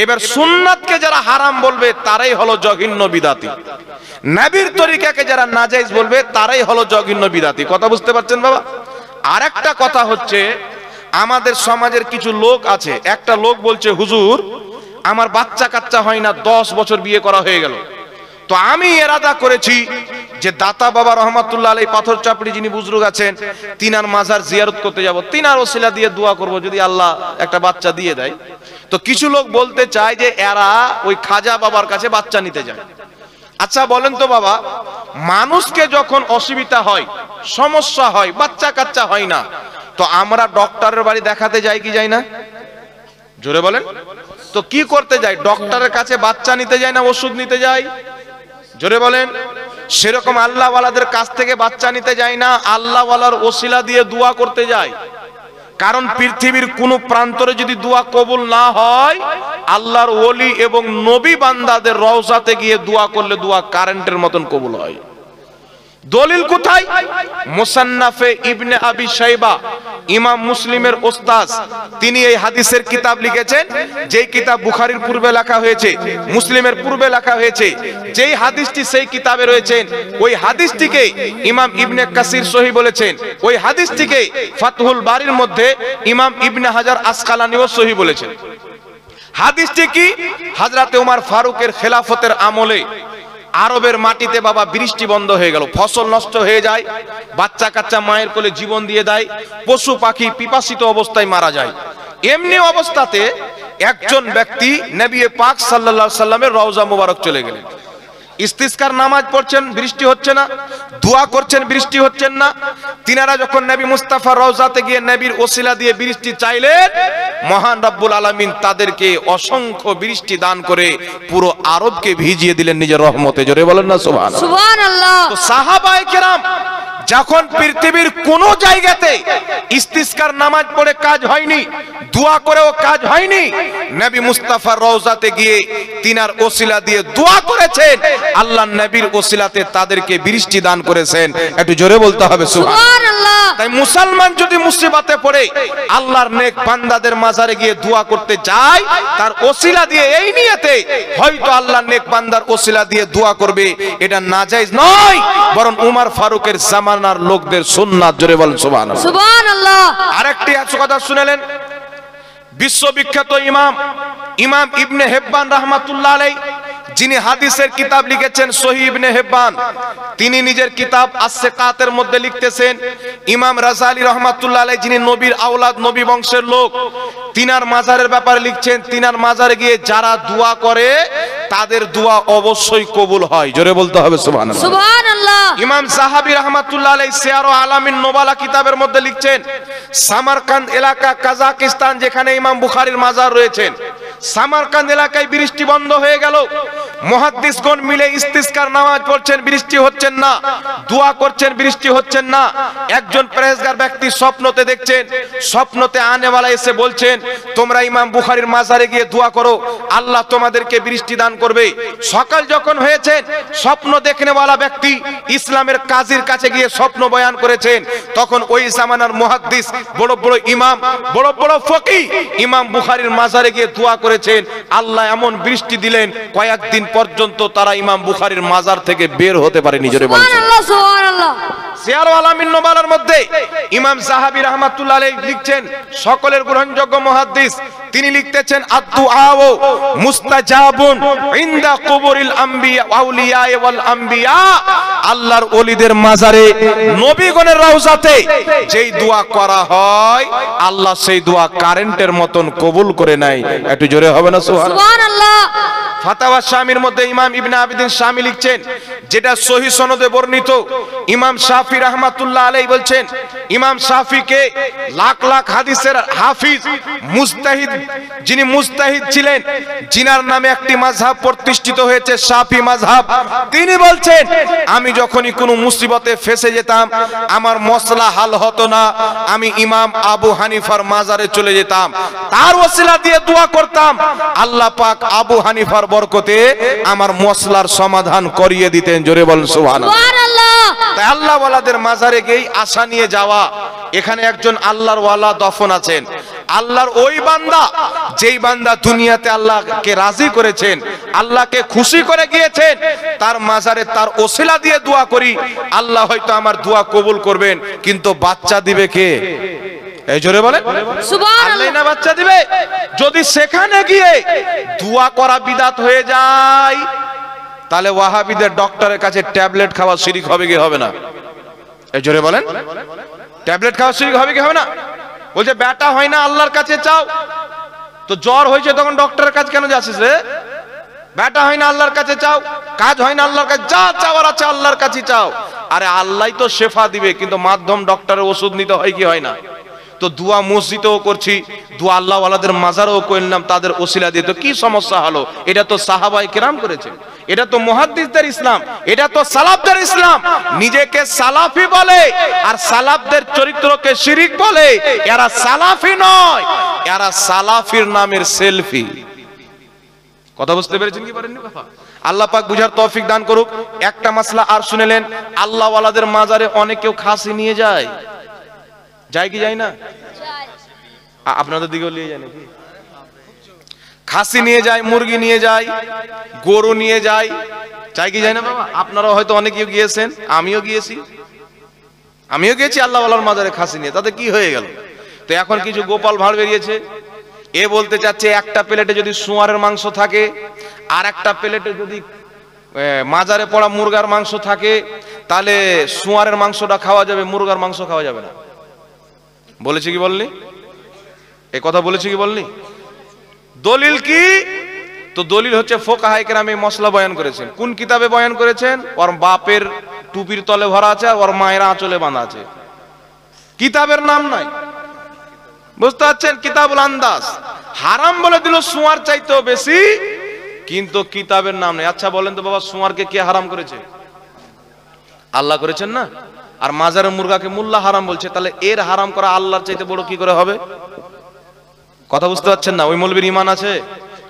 এবার সুন্নাতকে যারা হারাম বলবে তারাই হলো জঘন্য বিদাতি, নবীর তরিকাকে যারা নাজায়েজ বলবে তারাই হলো জঘন্য বিদাতি। কথা বুঝতে পারছেন বাবা? আরেকটা কথা হচ্ছে, আমাদের সমাজের কিছু লোক আছে, একটা লোক বলছে হুজুর আমার বাচ্চা কাচ্চা হয় না, 10 বছর বিয়ে করা হয়ে গেল, তো আমি এরাদা করেছি যে দাতা বাবা রহমাতুল্লাহ আলাইহি পাথর চাপড়ি যিনি বুজুর্গ আছেন, তিনার মাজার জিয়ারত করতে যাব, তিনার ওসিলা দিয়ে দোয়া করব যদি আল্লাহ একটা বাচ্চা দিয়ে দেয়। তো কিছু লোক বলতে চায় যে এরা ওই খাজা বাবার কাছে বাচ্চা নিতে যায়। আচ্ছা বলেন তো বাবা, মানুষকে যখন অসুবিধা হয়, সমস্যা হয়, বাচ্চা কাচ্চা হয় না, তো আমরা ডক্টরের বাড়ি দেখাতে যাই কি যাই না? জোরে বলেন। তো কি করতে যাই? ডক্টরের কাছে বাচ্চা নিতে যাই না ওষুধ নিতে যাই? জোরে বলেন। সেরকম আল্লাহ ওয়ালাদের কাছ থেকে বাচ্চা নিতে যাই না, আল্লাহ ওয়ালার ওসিলা দিয়ে দোয়া করতে যাই। কারণ পৃথিবীর কোন প্রান্তরে যদি দোয়া কবুল না হয়, আল্লাহর ওলি এবং নবী বান্দাদের রওজাতে গিয়ে দোয়া করলে দোয়া কারেন্টের মতন কবুল হয়। দলিল কোথায়? মুসান্নাফে ইবনে আবি শাইবা, ইমাম মুসলিমের ওস্তাদ, তিনি এই হাদিসের কিতাব লিখেছেন, যেই কিতাব বুখারীর পূর্বে লেখা হয়েছে, মুসলিমের পূর্বে লেখা হয়েছে। যেই হাদিসটি সেই কিতাবে রয়েছেন, ওই হাদিসটিকে ইমাম ইবনে কাসির সহিহ বলেছেন, ওই হাদিসটিকে ফাতহুল বারির মধ্যে ইমাম ইবনে হাজার আসকালানিও সহিহ বলেছেন। হাদিসটি কি? হযরতে ওমর ফারুকের খেলাফতের আমলে আরবের মাটিতে বাবা বৃষ্টি বন্ধ হয়ে গেল, ফসল নষ্ট হয়ে যায়, বাচ্চা কাচ্চা মায়ের কোলে জীবন দিয়ে দেয়, পশু পাখি পিপাসিত অবস্থায় মারা যায়। এমনি অবস্থাতে একজন ব্যক্তি নবী পাক সাল্লাল্লাহু আলাইহি সাল্লামের রওজা মোবারক চলে গেলেন। ইস্তিসকার নামাজ পড়ছেন, বৃষ্টি হচ্ছে না, দোয়া করছেন, বৃষ্টি হচ্ছেন না। তিনারা যখন নবী মুস্তাফার রওজাতে গিয়ে নবীর ওসিলা দিয়ে বৃষ্টি চাইলেন, মহান রব্বুল আলামিন তাদেরকে অসংখ্য বৃষ্টি দান করে পুরো আরবকে ভিজিয়ে দিলেন নিজের রহমতে। জোরে বলেন না সুবহানাল্লাহ। সুবহানাল্লাহ। তো সাহাবায়ে কেরাম যখন পৃথিবীর কোন জায়গাতে ইস্তিসকার নামাজ পড়ে কাজ হয়নি, দোয়া করেও কাজ হয়নি, নবী মুস্তাফার রওজাতে গিয়ে তিনার ওসিলা দিয়ে দোয়া করেছেন, আল্লাহর নবীর ওসিলাতে তাদেরকে বৃষ্টি দান করেছেন। একটু জোরে বলতে হবে সুবহানাল্লাহ। তাই মুসলমান যদি মুসিবতে পড়ে আল্লাহর নেক বান্দাদের মাজারে গিয়ে দোয়া করতে যায়, তার ওসিলা দিয়ে এই নিয়তে হয়তো আল্লাহর নেক বান্দার ওসিলা দিয়ে দোয়া করবে, এটা নাজায়েজ নয়, বরং উমর ফারুকের জামানার লোকদের সুন্নাত। জোরে বলেন সুবহানাল্লাহ। সুবহানাল্লাহ। আরেকটি কথা শুনেলেন, বিশ্ববিখ্যাত ইমাম ইবনে হিব্বান রাহমাতুল্লাহ আলাইহি, যিনি হাদিসের কিতাব লিখেছেন সহিহ ইবনে হিব্বান, তিনি নিজের কিতাব আস-সিকাতের মধ্যে লিখতেছেন, ইমাম রাজালি রাহমাতুল্লাহ আলাইহি, যিনি নবীর আওলাদ, নবী বংশের লোক, তিনার মাজারের ব্যাপারে লিখছেন, তিনার মাজারে গিয়ে যারা দোয়া করে তাদের দোয়া অবশ্যই কবুল হয়। জোরে বলতে হবে সুবহানাল্লাহ। সুবহানাল্লাহ। ইমাম যাহাবী রাহমাতুল্লাহ আলাইহি সিয়ার ও আলামিন নোবালা কিতাবের মধ্যে লিখছেন, সামারকান্দ এলাকা, কাজাকিস্তান, যেখানে ইমাম বুখারীর মাজার রয়েছেন, সামারকান্দ এলাকায় বৃষ্টি বন্ধ হয়ে গেল। মুহাদ্দিসগণ মিলে ইস্তিসকার নামাজ পড়ছেন, বৃষ্টি হচ্ছেন না, দোয়া করছেন, বৃষ্টি হচ্ছেন না। একজন পরেজগার ব্যক্তি স্বপ্নতে দেখছেন, স্বপ্নতে আনেওয়ালা এসে বলছেন, তোমরা ইমাম বুখারীর মাজারে গিয়ে দোয়া করো, আল্লাহ তোমাদেরকে বৃষ্টি দান করবে। সকাল যখন হয়েছে, স্বপ্ন দেখনেওয়ালা ব্যক্তি ইসলামের কাজীর কাছে গিয়ে স্বপ্ন বয়ান করেছেন। তখন ওই জামানার মুহাদ্দিস, বড় বড় ইমাম, বড় বড় ফকিহ ইমাম বুখারীর মাজারে গিয়ে দোয়া করেছেন, আল্লাহ এমন বৃষ্টি দিলেন কয়েকদিন পর্যন্ত তারা ইমাম বুখারীর মাজার থেকে বের হতে পারেনি। জোরে বলেন সুবহানাল্লাহ। সুবহানাল্লাহ। সিয়ার ও আলামিন নোবালার মধ্যে ইমাম যাহাবী রাহমাতুল্লাহ আলাইহি লিখছেন, সকলের গ্রহণযোগ্য মুহাদ্দিস, তিনি লিখতেছেন, আদ-দুআউ মুস্তাজাবুন ইনদা কুবুরিল আম্বিয়া আউলিয়া ওয়াল আম্বিয়া, আল্লাহর ওলিদের মাজারে, নবীগণের রওজাতে যেই দোয়া করা হয়, আল্লাহ সেই দোয়া কারেন্টের মতন কবুল করে নেয়। একটু জোরে হবে না সুবহানাল্লাহ। ফাতাওয়া শামির মধ্যে ইমাম ইবনে আবিদিন শামি লিখছেন, যেটা সহিহ সনদে বর্ণিত, ইমাম শাফি রাহমাতুল্লাহ আলাইহি বলছেন, ইমাম শাফিকে লাখ লাখ হাদিসের হাফিজ, মুজতাহিদ, যিনি মুজতাহিদ ছিলেন, জিনার নামে একটি মাযহাব প্রতিষ্ঠিত হয়েছে শাফি মাযহাব, তিনি বলছেন, আমি যখনই কোনো মুসিবতে ফেসে যেতাম, আমার মসলা হাল হতো না, আমি ইমাম আবু হানিফার মাজারে চলে যেতাম, তার ওসিলা দিয়ে দোয়া করতাম, আল্লাহ পাক আবু হানিফার বরকতে আমার মসলার সমাধান করিয়ে দিতেন। জোরে বলেন সুবহানাল্লাহ। তাই আল্লাহ ওয়ালাদের মাজারে গিয়ে আশা নিয়ে যাওয়া। এখানে একজন আল্লাহর ওয়ালা দফন আছেন, আল্লাহর ওই বান্দা, যেই বান্দা দুনিয়াতে আল্লাহকে রাজি করেছেন, আল্লাহকে খুশি করে গিয়েছেন, তার মাজারে তার ওসিলা দিয়ে দোয়া করি, আল্লাহ হয়তো আমার দোয়া কবুল করবেন, কিন্তু বাচ্চা দিবে কে? এই জোরে বলেন সুবহানাল্লাহ। আল্লাহ না বাচ্চা দিবে। যদি সেখানে গিয়ে দোয়া করা বিদআত হয়ে যায়, তাহলে ওয়াহাবিদের ডক্টরের কাছে ট্যাবলেট খাওয়া শিরক হবে কি হবে না? এই জোরে বলেন, ট্যাবলেট খাওয়া শিরক হবে কি হবে না? বলছে বেটা হয় না, আল্লাহর কাছে চাও। তো জ্বর হয়েছে তখন ডক্টরের কাছে কেন যাচ্ছিস রে? বেটা হয় না, আল্লাহর কাছে চাও। কাজ হয় না, আল্লাহর কাছে যা চাওয়ার আছে আল্লাহর কাছে চাও। আরে আল্লাহই তো শেফা দিবে, কিন্তু মাধ্যম ডক্টরের ওষুধ নিতে হয় কি হয় না? তো দোয়া মসজিদেও করছি, দোয়া আল্লাহ ওয়ালাদের মাজারেও করলাম, তাদের ওসিলা দিয়ে, তো কি সমস্যা হলো? এটা তো সাহাবায়ে কেরাম করেছেন, এটা তো মুহাদ্দিসদের ইসলাম, এটা তো সালাফদের ইসলাম। নিজেকে সালাফি বলে আর সালাফদের চরিত্রকে শিরিক বলে, এরা সালাফি নয়, এরা সালাফির নামের সেলফি। কথা বুঝতে পেরেছেন কি পারেননি কথা? আল্লাহ পাক বুঝার তৌফিক দান করুক। একটা মাসলা আর শুনেলেন, আল্লাহ ওয়ালাদের মাজারে অনেকেও খাসি নিয়ে যায়, যায় কি যায় না? আপনাদের দিকেও নিয়ে যায় নাকি? খাসি নিয়ে যায়, মুরগি নিয়ে যায়, গরু নিয়ে যায়, যায় কি যায় না বাবা? আপনারাও হয়তো অনেকেও গিয়েছেন, আমিও গিয়েছি, আল্লাহ ওয়ালার মাজারে খাসি নিয়ে। তাতে কি হয়ে গেল? তো এখন কিছু গোপাল ভাঁড় বেরিয়েছে, এ বলতে চাচ্ছে একটা প্লেটে যদি শুয়ারের মাংস থাকে আর একটা প্লেটে যদি মাজারে পড়া মুরগার মাংস থাকে, তাহলে শুয়ারের মাংসটা খাওয়া যাবে, মুরগার মাংস খাওয়া যাবে না। বলেছি কি বললি? এই কথা বলেছি কি বললি? দলিল কি? তো দলিল হচ্ছে ফোকাহায়ে কেরাম এই মশলা বয়ান করেছেন। কোন কিতাবে বয়ান করেছেন? ওর বাপের টুপির তলে ভরা আছে আর ওর মায়ের আঁচলে বাঁধা আছে, কিতাবের নাম নাই। বুঝতে পারছেন? কিতাবুল আন্দাজ। হারাম বলে দিল শুয়ার চাইতেও বেশি, কিন্তু কিতাবের নাম নেই। আচ্ছা বলেন তো বাবা, শুয়ারকে কে হারাম করেছে? আল্লাহ করেছেন না? আর মাজারের মুরগাকে মোল্লা হারাম বলছে, তাহলে এর হারাম করা আল্লাহর চাইতে বড় কি করে হবে? কথা বুঝতে পারছেন না? ওই মৌলবীর ঈমান আছে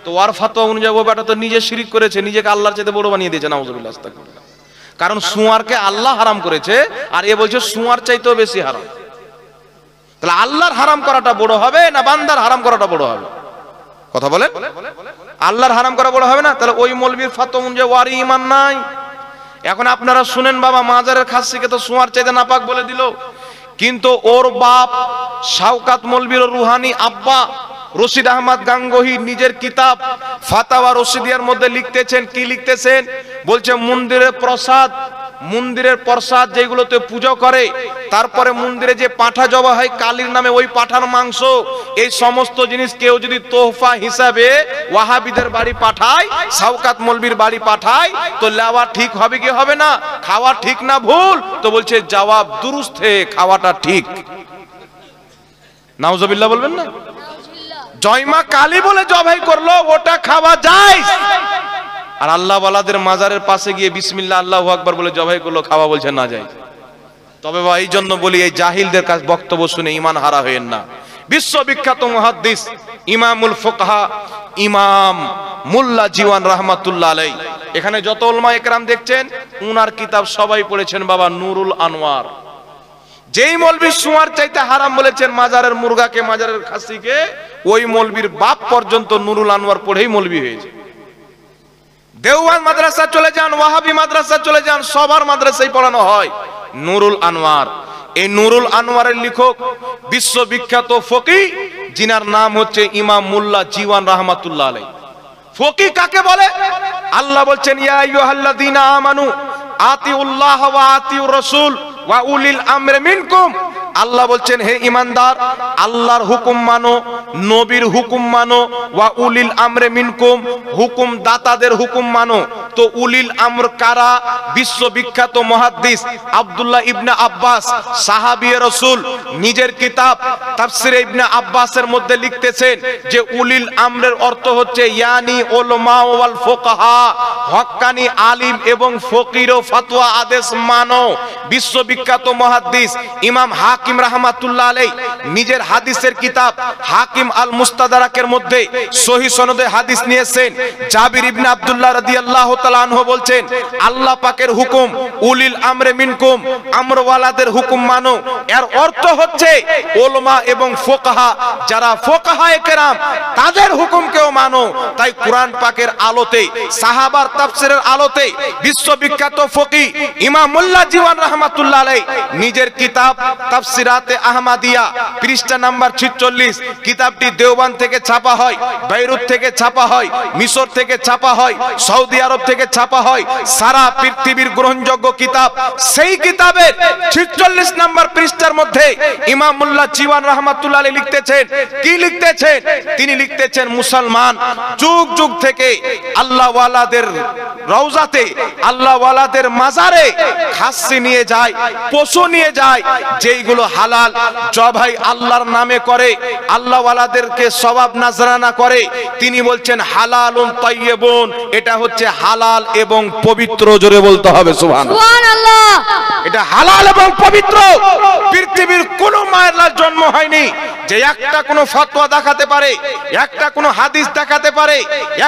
তো ওয়ার ফাতোয়া অনুযায়ী ও বেটা তো নিজে শিরিক করেছে, নিজেকে আল্লাহর চাইতে বড় বানিয়ে দিয়েছে। নাউজুবিল্লাহ, আস্তাগফিরুল্লাহ। কারণ শুয়ারকে আল্লাহ হারাম করেছে আর এ বলছে শুয়ার চাইতেও বেশি হারাম। তাহলে আল্লাহর হারাম করাটা বড় হবে না বান্দার হারাম করাটা বড় হবে? কথা বলেন। আল্লাহর হারাম করা বড় হবে না? তাহলে ওই মৌলবীর ফাতোয়া অনুযায়ী ওয়ার ঈমান নাই। এখন আপনারা শুনেন বাবা, মাজারের খাসিকে তো শুয়ার চাইতে নাপাক বলে দিল, কিন্তু ওর বাপ শাওকাত মৌলবীর রুহানি আব্বা রশিদ আহমদ গাঙ্গোহী নিজের কিতাব ফাতাওয়া রশিদিয়ার মধ্যে লিখতেছেন। কি লিখতেছেন? বলছে মন্দিরের প্রসাদ যেগুলোতে পূজা করে, তারপরে মন্দিরে যে পাঁঠা জবা হয় কালীর নামে, ওই পাঁঠার মাংস, এই সমস্ত জিনিস কেউ যদি তোহফা হিসাবে ওয়াহাবিদের বাড়ি পাঠায়, শাওকাত মৌলবীর বাড়ি পাঠায়, তো নেওয়া ঠিক হবে কি হবে না? খাওয়া ঠিক না ভুল? তো বলছে জবাব দুরুস্ত হে, খাওয়াটা ঠিক। নাউজুবিল্লাহ বলবেন না? জয়মা কালী বলে জবাই করলো, ওটা খাওয়া যায়। আর আল্লাহ ওয়ালাদের মাজারের পাশে গিয়ে বিসমিল্লাহ আল্লাহু আকবার বলে জবাই করলো, খাওয়া বলছে না যায়। তবে ভাই, এই জন্য বলি, এই জাহিলদের কাছে বক্তব্য শুনে ঈমান হারা হয়েন না। বিশ্ববিখ্যাত মুহাদ্দিস ইমামুল ফুকাহা ইমাম মুল্লা জীওয়ান রাহমাতুল্লাহ আলাইহি, এখানে যত উলামা একরাম দেখছেন উনার কিতাব সবাই পড়েছেন বাবা, নুরুল আনোয়ার। যেই মৌলবী শুয়ার চাইতে হারাম বলেছেন মাজারের মুরগাকে, মাজারের খাসিকে, ওই মৌলবীর বাপ পর্যন্ত নুরুল আনোয়ার পড়েই মৌলবী হয়েছে। দেওবন্দ মাদ্রাসা চলে যান, ওয়াহাবি মাদ্রাসা চলে যান, সবার মাদ্রাসায় পড়ানো হয় নুরুল আনোয়ার। এই নুরুল আনোয়ারের লেখক বিশ্ববিখ্যাত ফকিহ, যিনার নাম হচ্ছে ইমাম মুল্লা জীওয়ান রাহমাতুল্লাহ আলাইহি। ফকিহ কাকে বলে? আল্লাহ বলছেন ইয়া আইয়ুহাল্লাযীনা আমানু আতিউল্লাহ ওয়া আতিউর রাসূল ওয়া উলিল আমরি মিনকুম। আল্লাহ বলছেন হে ঈমানদার, আল্লাহর হুকুম মানো, নবীর হুকুম মানো, ওয়া উলিল আমরি মিনকুম, হুকুম দাতাদের হুকুম মানো। তো উলিল আমর কারা? বিশ্ববিখ্যাত মুহাদ্দিস আব্দুল্লাহ ইবনে আব্বাস সাহাবী রাসূল নিজের কিতাব তাফসীরে ইবনে আব্বাসের মধ্যে লিখতেছেন যে উলিল আমরের অর্থ হচ্ছে ইয়ানি উলামা ওয়াল ফুকাহা, হক্কানি আলিম এবং ফকির ও ফতোয়া আদেশ মানো। বিশ্ববিখ্যাত মুহাদ্দিস ইমাম হাকিম রাহমাতুল্লাহ আলাইহি নিজের হাদিসের কিতাব হাকিম আল মুস্তাদরাকের মধ্যে সহিহ সনদে হাদিস নিয়েছেন। জাবির ইবনে আব্দুল্লাহ রাদিয়াল্লাহু তাআলা আনহু বলছেন, আল্লাহ পাকের হুকুম উলিল আমরে মিনকুম, আমরওয়ালাদের হুকুম মানো। এর অর্থ হচ্ছে উলামা এবং ফুকাহা, যারা ফুকাহায়ে কেরাম তাদের হুকুমকেও মানো। তাই কুরআন পাকের আলোতে, সাহাবার তাফসীরের আলোতে বিশ্ববিখ্যাত ফকিহ ইমাম মুল্লা জীওয়ান রাহমাতুল্লাহ আলাইহি নিজের কিতাব তাফসিরাতে আহমদিয়া পৃষ্ঠা নাম্বার 46, কিতাবটি দেওবন্দ থেকে ছাপা হয়, বেইরুত থেকে ছাপা হয়, মিশর থেকে ছাপা হয়, সৌদি আরব থেকে ছাপা হয়, সারা পৃথিবীর গ্রহণযোগ্য কিতাব। সেই কিতাবের 46 নাম্বার পৃষ্ঠার মধ্যে ইমাম মুল্লা জীওয়ান রাহমাতুল্লাহ আলাইহি লিখতেছেন, কি লিখতেছেন? তিনি লিখতেছেন মুসলমান যুগ যুগ থেকে আল্লাহ ওয়ালাদের রওজাতে, আল্লাহ ওয়ালাদের মাজারে খাসি নিয়ে যায়, পশু নিয়ে যায়, যেইগুলো হালাল জবাই আল্লাহর নামে করে, আল্লাহ ওয়ালাদেরকে সওয়াব নাজরানা করে। তিনি বলছেন হালালুন তাইয়্যিবুন, এটা হচ্ছে হালাল এবং পবিত্র। জোরে বলতে হবে সুবহানাল্লাহ। এটা হালাল এবং পবিত্র। পৃথিবীর কোন মায়ের লাল জন্ম হয়নি যে একটা কোনো ফতোয়া দেখাতে পারে, একটা কোনো হাদিস দেখাতে পারে,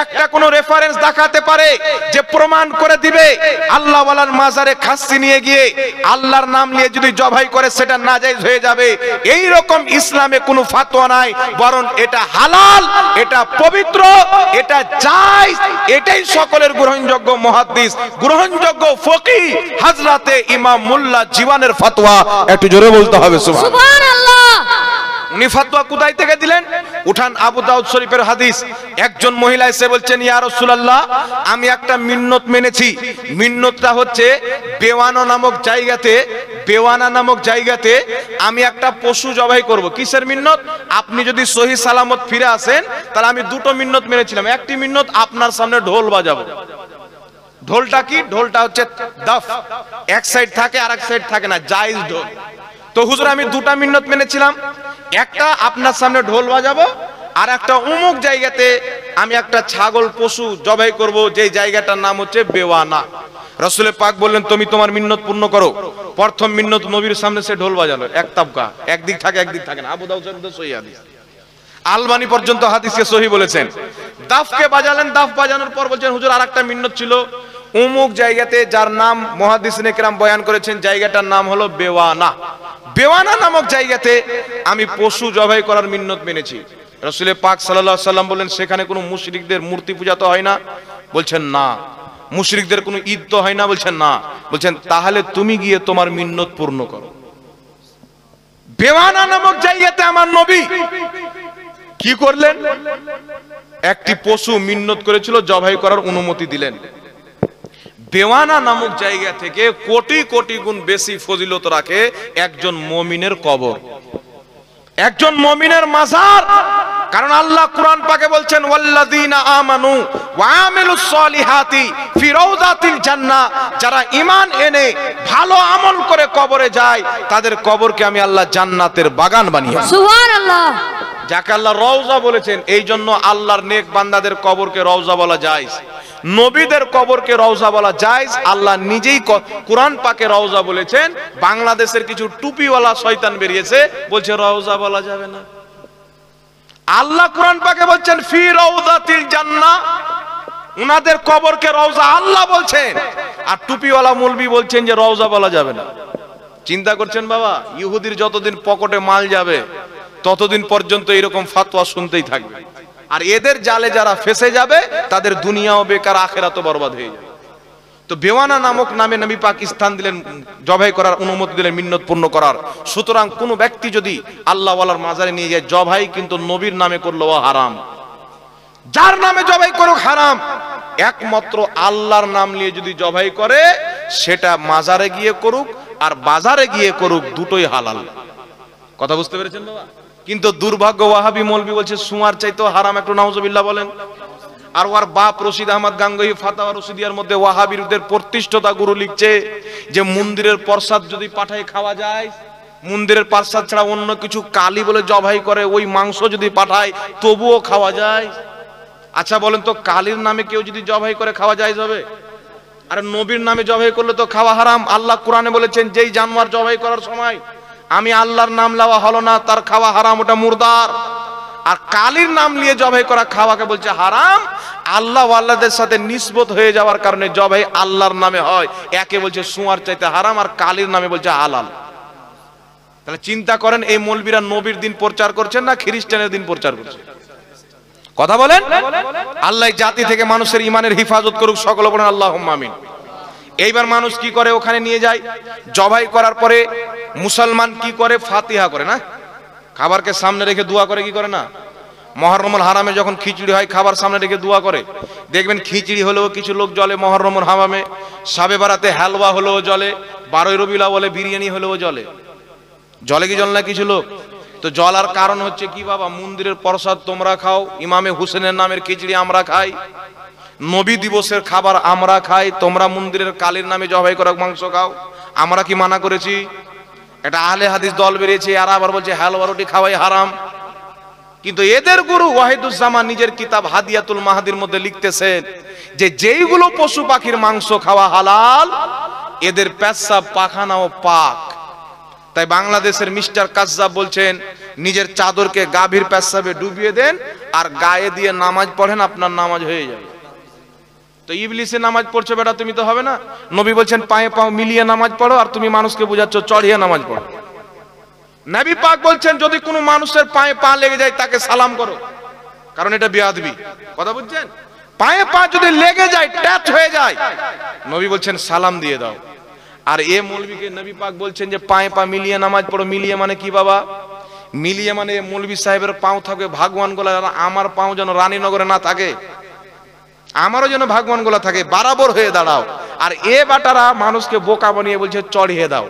একটা কোনো রেফারেন্স দেখাতে পারে যে প্রমাণ করে দিবে আল্লাহ ওয়ালার মাজারে খাসি নিয়ে গিয়ে আল্লাহর নাম নিয়ে যদি জবাই করে সেটা নাজায়েজ হয়ে যাবে। এই রকম ইসলামে কোনো ফতোয়া নাই, বরং এটা হালাল, এটা পবিত্র, এটা জায়েজ। এটাই সকলের গ্রহণযোগ্য মুহাদ্দিস, গ্রহণযোগ্য ফকিহ হযরতে ইমাম মুল্লা জীওয়ানের ফতোয়া। একটু জোরে বলতে হবে সুবহানাল্লাহ। উনি ফতোয়া কোথায় থেকে দিলেন? উঠান আবু দাউদ শরীফের হাদিস। একজন মহিলা এসে বলছেন, ইয়া রাসূলুল্লাহ, আমি একটা মিন্নত মেনেছি। মিন্নতটা হচ্ছে বেওয়ানা নামক জায়গাতে আমি একটা পশু জবাই করব। কিসের মিন্নত? আপনি যদি সহি সালামত ফিরে আসেন তাহলে আমি দুটো মিন্নত মেনেছিলাম। একটি মিন্নত আপনার সামনে ঢোল বাজাবো। ঢোলটা কি? ঢোলটা হচ্ছে দাফ, এক সাইড থাকে আর এক সাইড থাকে না, জায়েজ ঢোল। তো হুজুর আমি দুটা মিন্নত মেনেছিলাম, একটা আপনার সামনে ঢোল বাজাবো, আর একটা অমুক জায়গাতে আমি একটা ছাগল পশু জবাই করব, যে জায়গাটার নাম হচ্ছে বেওয়ানা। রাসূল পাক বললেন, তুমি তোমার মিন্নত পূর্ণ করো। প্রথম মিন্নত নবীর সামনে সে ঢোল বাজালো, এক তাবকা, একদিক থাকে একদিক থাকে না। আবু দাউদ শরীফের সহিহ হাদিস, আলবানী পর্যন্ত হাদিসকে সহিহ বলেছেন। দাফকে বাজালেন, দাফ বাজানোর পর বলছেন, হুজুর আরেকটা মিন্নত ছিল অমুক জায়গাতে, যার নাম মুহাদ্দিসিনে কেরাম বয়ান করেছেন, জায়গাটার নাম হলো বেওয়ানা। বেওয়ানা নামক জায়গাতে আমি পশু জবাই করার মিন্নত মেনেছি। রাসূল পাক সাল্লাল্লাহু আলাইহি সাল্লাম বললেন, সেখানে কোনো মুশরিকদের মূর্তি পূজা তো হয় না? বলছেন না। মুশরিকদের কোনো ঈদ তো হয় না? বলছেন না। বলছেন তাহলে তুমি গিয়ে তোমার মিন্নত পূর্ণ করো। বেওয়ানা নামক জায়গাতে আমার নবী কি করলেন? একটি পশু মিন্নত করেছিল, জবাই করার অনুমতি দিলেন। বেওয়ানা নামক জায়গা থেকে কোটি কোটি গুণ বেশি ফজিলত রাখে একজন মুমিনের কবর, একজন মুমিনের মাজার। কারণ আল্লাহ কুরআন পাকে বলছেন, ওয়াল্লাযীনা আমানু ওয়া আমিলুস সলিহাতি ফি রাউদাতিল জান্নাহ, যারা ঈমান এনে ভালো আমল করে কবরে যায় তাদের কবরকে আমি আল্লাহ জান্নাতের বাগান বানিয়েছি। সুবহানাল্লাহ। যাকে আল্লাহ রওজা বলেছেন, এই জন্য আল্লাহর নেক বান্দাদের কবরকে রওজা বলা যায়, নবীদের কবরকে রওজা বলা যায়। আল্লাহ নিজেই কুরআন পাকে রওজা বলেছেন। বাংলাদেশের কিছু টুপিওয়ালা শয়তান বেরিয়েছে, বলছে রওজা বলা যাবে না। আল্লাহ কুরআন পাকে বলছেন ফি রাউদাতিল জান্নাহ, উনাদের কবরকে রওজা আল্লাহ বলছেন, আর টুপিওয়ালা মৌলবি বলছেন যে রওজা বলা যাবে না। চিন্তা করছেন বাবা, ইহুদির যতদিন পকেটে মাল যাবে ততদিন পর্যন্ত এরকম ফতোয়া শুনতেই থাকবে, আর এদের জালে যারা ফেসে যাবে তাদের দুনিয়াও বেকার, আখিরাতও বরবাদ হয়ে যাবে। তো বেওয়ানা নামক নামে নবী পাকিস্তান দিলেন, জবাই করার অনুমতি দিলেন, মিন্নত পূর্ণ করার। সুতরাং কোন ব্যক্তি যদি আল্লাহ ওয়ালার মাজারে নিয়ে যায় জবাই, কিন্তু নবীর নামে করলো হারাম। যার নামে জবাই করুক হারাম, একমাত্র আল্লাহর নাম নিয়ে যদি জবাই করে সেটা মাজারে গিয়ে করুক আর বাজারে গিয়ে করুক, দুটোই হালাল। কথা বুঝতে পেরেছেন বাবা? কিন্তু দুর্ভাগ্য, ওয়াহাবি মৌলবি বলছে সুমার চাইতেও হারাম, একটু নাউজুবিল্লাহ বলেন। আর ওর বাপ রশিদ আহমদ গাঙ্গুহি ফাতাওয়া রশিদিয়ার মধ্যে ওয়াহাবিরদের প্রতিষ্ঠিতা গুরু লিখছে যে মন্দিরের প্রসাদ যদি পাঠায় খাওয়া যায়, মন্দিরের প্রসাদ ছাড়া অন্য কিছু কালি বলে জবাই করে ওই মাংস যদি পাঠায় তবুও খাওয়া যায়। আচ্ছা বলেন তো, কালির নামে কেউ যদি জবাই করে খাওয়া যায় যাবে? আর নবীর নামে জবাই করলে তো খাওয়া হারাম। আল্লাহ কোরআনে বলেছেন, যেই জানোয়ার জবাই করার সময় আমি আল্লাহর নাম লওয়া হলো না, তার খাওয়া হারাম, ওটা মুরদার। আর কালির নাম নিয়ে জবাই করা খাওয়াকে বলছে হারাম। আল্লাহ আল্লাহদের সাথে নিসবত হয়ে যাওয়ার কারণে জবাই আল্লাহর নামে হয়, একে বলছে সুয়ার চাইতে হারাম, আর কালির নামে বলছে হালাল। তাহলে চিন্তা করেন, এই মৌলবীরা নবীর দিন প্রচার করছেন না খ্রিস্টানের দিন প্রচার করছেন? কথা বলেন। আল্লাহ জাতি থেকে মানুষের ইমানের হিফাজত করুক, সকলে বলেন আল্লাহুম্মা আমিন। এইবার মানুষ কি করে, ওখানে নিয়ে যায়, জবাই করার পরে মুসলমান কি করে, ফাতিহা করে না, খাবারকে সামনে রেখে দোয়া করে, কি করে না? মুহররমুল হারামে যখন খিচুড়ি হয় খাবার সামনে রেখে দোয়া করে। দেখবেন খিচুড়ি হলেও কিছু লোক জলে মুহররমুল হারামে, শাবে বারাতে হালুয়া হলেও জলে, 12 রবিউল আউয়ালে বিরিয়ানি হলেও জলে। জলে কি জল না কিছু লোক? তো জলার কারণ হচ্ছে কি বাবা, মন্দিরের প্রসাদ তোমরা খাও, ইমামে হুসেনের নামের খিচুড়ি আমরা খাই, নবী দিবসের খাবার আমরা খাই, তোমরা মন্দিরের কালীর নামে জবাই করা মাংস খাও, আমরা কি মানা করেছি? এটা আহলে হাদিস দল বেরিয়েছে, আর আবার বলছে হালুয়া রুটি খাওয়াই হারাম। কিন্তু এদের গুরু ওয়াহিদুজ্জামান নিজের কিতাব হাদিয়াতুল মাহাদির মধ্যে লিখতেছেন যে যেইগুলো পশু পাখির মাংস খাওয়া হালাল, এদের পেশাব পাখানাও পাক। তাই বাংলাদেশের মিস্টার কাজ্জাব বলছেন, নিজের চাদরকে গাভীর পেশাবে ডুবিয়ে দেন আর গায়ে দিয়ে নামাজ পড়েন, আপনার নামাজ হয়ে যাবে। তো ইবলিসে নামাজ পড়ছো বেটা, তুমি তো হবে না। নবী বলছেন পায়ে পাও মিলিয়ে নামাজ পড়ো, আর তুমি মানুষকে বুঝাচ্ছ চড়িয়ে নামাজ পড়ো। নবী পাক বলছেন যদি কোনো মানুষের পায়ে পা লেগে যায় তাকে সালাম করো, কারণ এটা বেয়াদবি। কথা বুঝছেন? পায়ে পা যদি লেগে যায়, টাচ হয়ে যায়, নবী বলছেন সালাম দিয়ে দাও। আর এ মৌলবীকে নবী পাক বলছেন যে পায়ে পা মিলিয়ে নামাজ পড়ো। মিলিয়ে মানে কি বাবা? মিলিয়ে মানে মৌলভী সাহেবের পাও থাকবে ভাগবান গোলা, আমার পাও যেন রানীনগরে না থাকে, আমারও যেন ভাগবান গোলা থাকে, বরাবর হয়ে দাঁড়াও। আর এ বাটারা মানুষকে বোকা বানিয়ে বলছে চড়িয়ে দাও,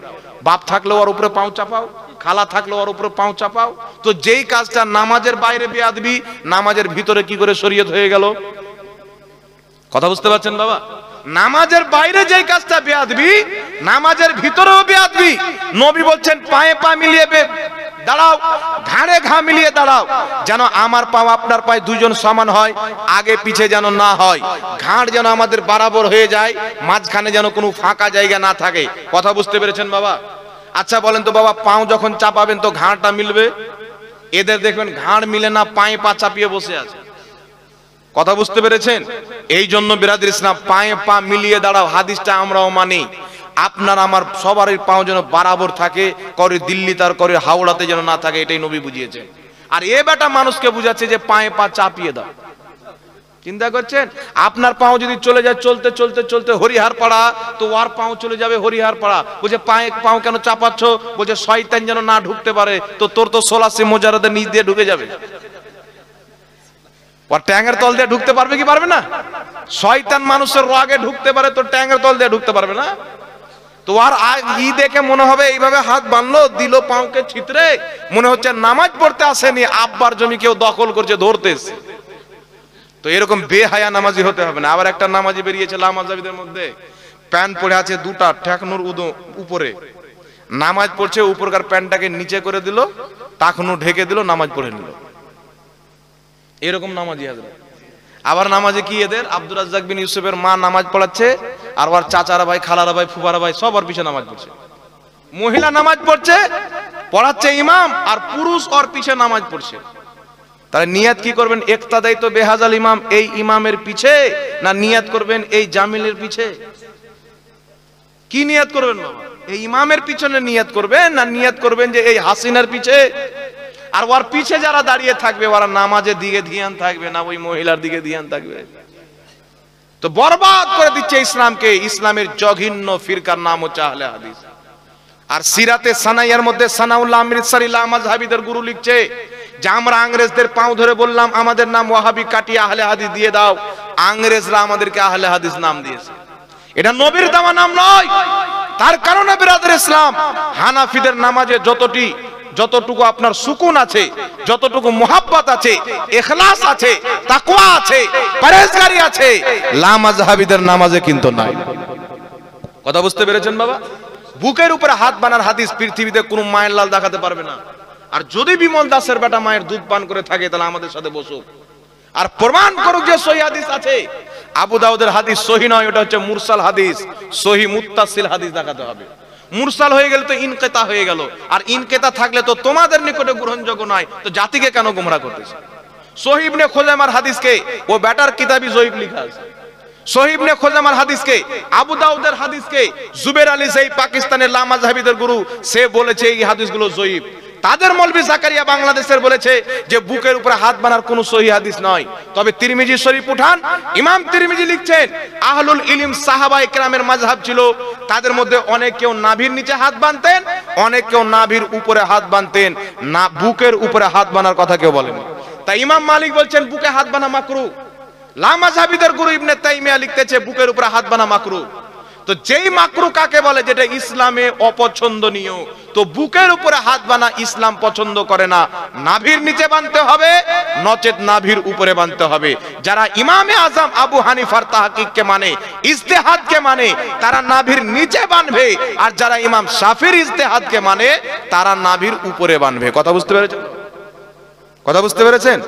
বাপ থাকলে ওর উপরে পাও চাপাও, খালা থাকলে ওর উপরে পাও চাপাও। তো যেই কাজটা নামাজের বাইরে বেয়াদবি, নামাজের ভিতরে কি করে শরীয়ত হয়ে গেল? কথা বুঝতে পারছেন বাবা? নামাজের বাইরে যেই কাজটা বেয়াদবি, নামাজের ভিতরেও বেয়াদবি। নবী বলছেন পায়ে পা মিলিয়ে দাঁড়াও, ঘাড়ে ঘা মিলিয়ে দাঁড়াও, যেন আমার পা আপনার পায়ে দুইজন সমান হয়, আগে পিছে যেন না হয়, ঘাড় যেন আমাদের বরাবর হয়ে যায়, মাঝখানে যেন কোনো ফাঁকা জায়গা না থাকে। কথা বুঝতে পেরেছেন বাবা? আচ্ছা বলেন তো বাবা, পাও যখন চাপাবেন তো ঘাড়টা মিলবে? এদের দেখবেন ঘাড় মিলে না, পায়ে পা চাপিয়ে বসে আছে। কথা বুঝতে পেরেছেন? এই জন্য বিরাদর ইসলাম, পায়ে পা মিলিয়ে দাঁড়াও হাদিসটা আমরাও মানি। আপনার আমার সবারই পাও যেন বরাবর থাকে, করে দিল্লি তার করে হাওড়াতে যেন না থাকে, এটাই নবী বুঝিয়েছেন। আর এ বেটা মানুষকে বুঝাচ্ছে যে পায়ে পা চাপিয়ে দাও। চিন্তা করছেন? আপনার পাও যদি চলে যায় চলতে চলতে চলতে হরিহার পাড়া, তো ওর পাও চলে যাবে হরিহার পাড়া। বলছে পায়ে পাও কেন চাপাচ্ছ? বলছে শয়তান যেন না ঢুকতে পারে। তো তোর তো 16 মোজারাদের নিচ দিয়ে ঢুকে যাবে, ওর ট্যাঙ্গের তল দিয়ে ঢুকতে পারবে কি পারবে না? শয়তান মানুষের রাগে ঢুকতে পারে, তো ট্যাঙ্গের তল দিয়ে ঢুকতে পারবে না। তো আর ই দেখে মনে হবে এইভাবে হাত বাঁধলো, দিল পাওকে ছিতরে, মনে হচ্ছে নামাজ পড়তে আসেনি, আব্বার জমি কেউ দখল করছে, ধরতেছে। তো এরকম বেহায়া নামাজি হতে হবে না। আবার একটা নামাজি বেরিয়েছে লামাজাবিদের মধ্যে, প্যান্ট পরে আছে দুটা ঠেকনুর উপরে, নামাজ পড়ছে, উপরকার প্যান্টটাকে নিচে করে দিল, টাকনু ঢেকে দিল, নামাজ পড়ে নিল। এরকম নামাজি হাজরা। আবার নামাজে কি এদের আব্দুর রাজ্জাক বিন ইউসুফের মা নামাজ পড়াচ্ছে, আর ওর চাচারা ভাই, খালারা ভাই, ফুফারা ভাই সবার পিছে নামাজ পড়ছে। মহিলা নামাজ পড়ছে, পড়াচ্ছে ইমাম, আর পুরুষ ওর পিছে নামাজ পড়ছে। তাহলে নিয়াত কি করবেন? ইক্তাদাই তো বেহাজাল ইমাম, এই ইমামের পিছে, না নিয়াত করবেন এই জামিলের পিছে? কি নিয়াত করবেন বাবা? এই ইমামের পিছনে নিয়াত করবেন, না নিয়াত করবেন যে এই হাসিনার পিছে? আর ওর পিছে যারা দাঁড়িয়ে থাকবে ওরা নামাজের দিকে ধ্যান থাকবে না, ওই মহিলার দিকে ধ্যান থাকবে। তো বরবাদ করে দিচ্ছে ইসলামকে। ইসলামের জঘন্য ফিরকার নাম হচ্ছে আহলে হাদিস। আর সিরাতে সানাইয়ার মধ্যে সানাউল্লাহ আমৃতসরি লামাযহাবিদের গুরু লিখছে যে আমরা ইংরেজদের পাও ধরে বললাম আমাদের নাম ওয়াহাবি কাটিয়ে আহলে হাদিস দিয়ে দাও, ইংরেজরা আমাদেরকে আহলে হাদিস নাম দিয়েছে। এটা নবীর দেওয়া নাম নয়। তার কারণে বিরাদর ইসলাম, হানাফিদের নামাজে যতটুকু আপনার সুকুন আছে, যতটুকু মুহাব্বত আছে, ইখলাস আছে, তাকওয়া আছে, পরহেজগারি আছে, লামাযহাবিদের নামাজে কিন্তু নাই। কথা বুঝতে পেরেছেন বাবা? বুকের উপরে হাত বানার হাদিস পৃথিবীতে কোনো মায়ের লাল দেখাতে পারবে না। আর যদি বিমল দাসের বেটা মায়ের দুধ পান করে থাকে, তাহলে আমাদের সাথে বসুক আর প্রমাণ করুক যে সহিহ হাদিস আছে। আবু দাউদের হাদিস সহিহ নয়, ওটা হচ্ছে মুরসাল হাদিস। সহিহ মুত্তাসিল হাদিস দেখাতে হবে। মুরসাল হয়ে গেলে তো ইনকেতা হয়ে গেল, আর ইনকেতা থাকলে তো তোমাদের নিকটে গ্রহণযোগ্য নয়, তো জাতিকে কেন গোমরা করতেছে? সহিহ ইবনে খুজাইমার হাদিসকে ও বেটার কিতাবি জয়ীফ লেখা আছে। সহিহ ইবনে খুজাইমার হাদিসকে, আবু দাউদের হাদিসকে জুবের আলী সেই পাকিস্তানের লামাযহাবিদের গুরু, সে বলেছে এই হাদিসগুলো জয়ীফ। তাদের মৌলভী জাকারিয়া বাংলাদেশের বলেছে যে বুকের উপরে হাত বানার কোনো সহিহ হাদিস নয়। তবে তিরমিজি শরীফ উঠান, ইমাম তিরমিজি লিখছেন আহলুল ইলম সাহাবায়ে কেরামের মাযহাব ছিল, তাদের মধ্যে অনেক কেউ নাভির নিচে হাত বাঁধতেন, অনেক কেউ নাভির উপরে হাত বাঁধতেন, না বুকের উপরে হাত বানার কথা কেউ বলেন। তাই ইমাম মালিক বলছেন বুকে হাত বানা মাকরুহ। লামাযহাবিদের গুরু ইবনে তাইমিয়া লিখতেছে বুকের উপরে হাত বানা মাকরুহ। তো যেই মাকরুহ কাকে বলে? যেটা ইসলামে অপছন্দনীয়। তো বুকের উপরে হাত বানা ইসলাম পছন্দ করে না। নাভির নিচে বাঁধতে হবে, নচেত নাভির উপরে বাঁধতে হবে। যারা ইমামে আজম আবু হানিফার তাহকিককে মানে, ইজতিহাদকে মানে, তারা নাভির নিচে বাঁধবে। আর যারা ইমাম শাফির ইজতিহাদকে মানে, তারা নাভির উপরে বাঁধবে। কথা বুঝতে পেরেছেন? কথা বুঝতে পেরেছেন?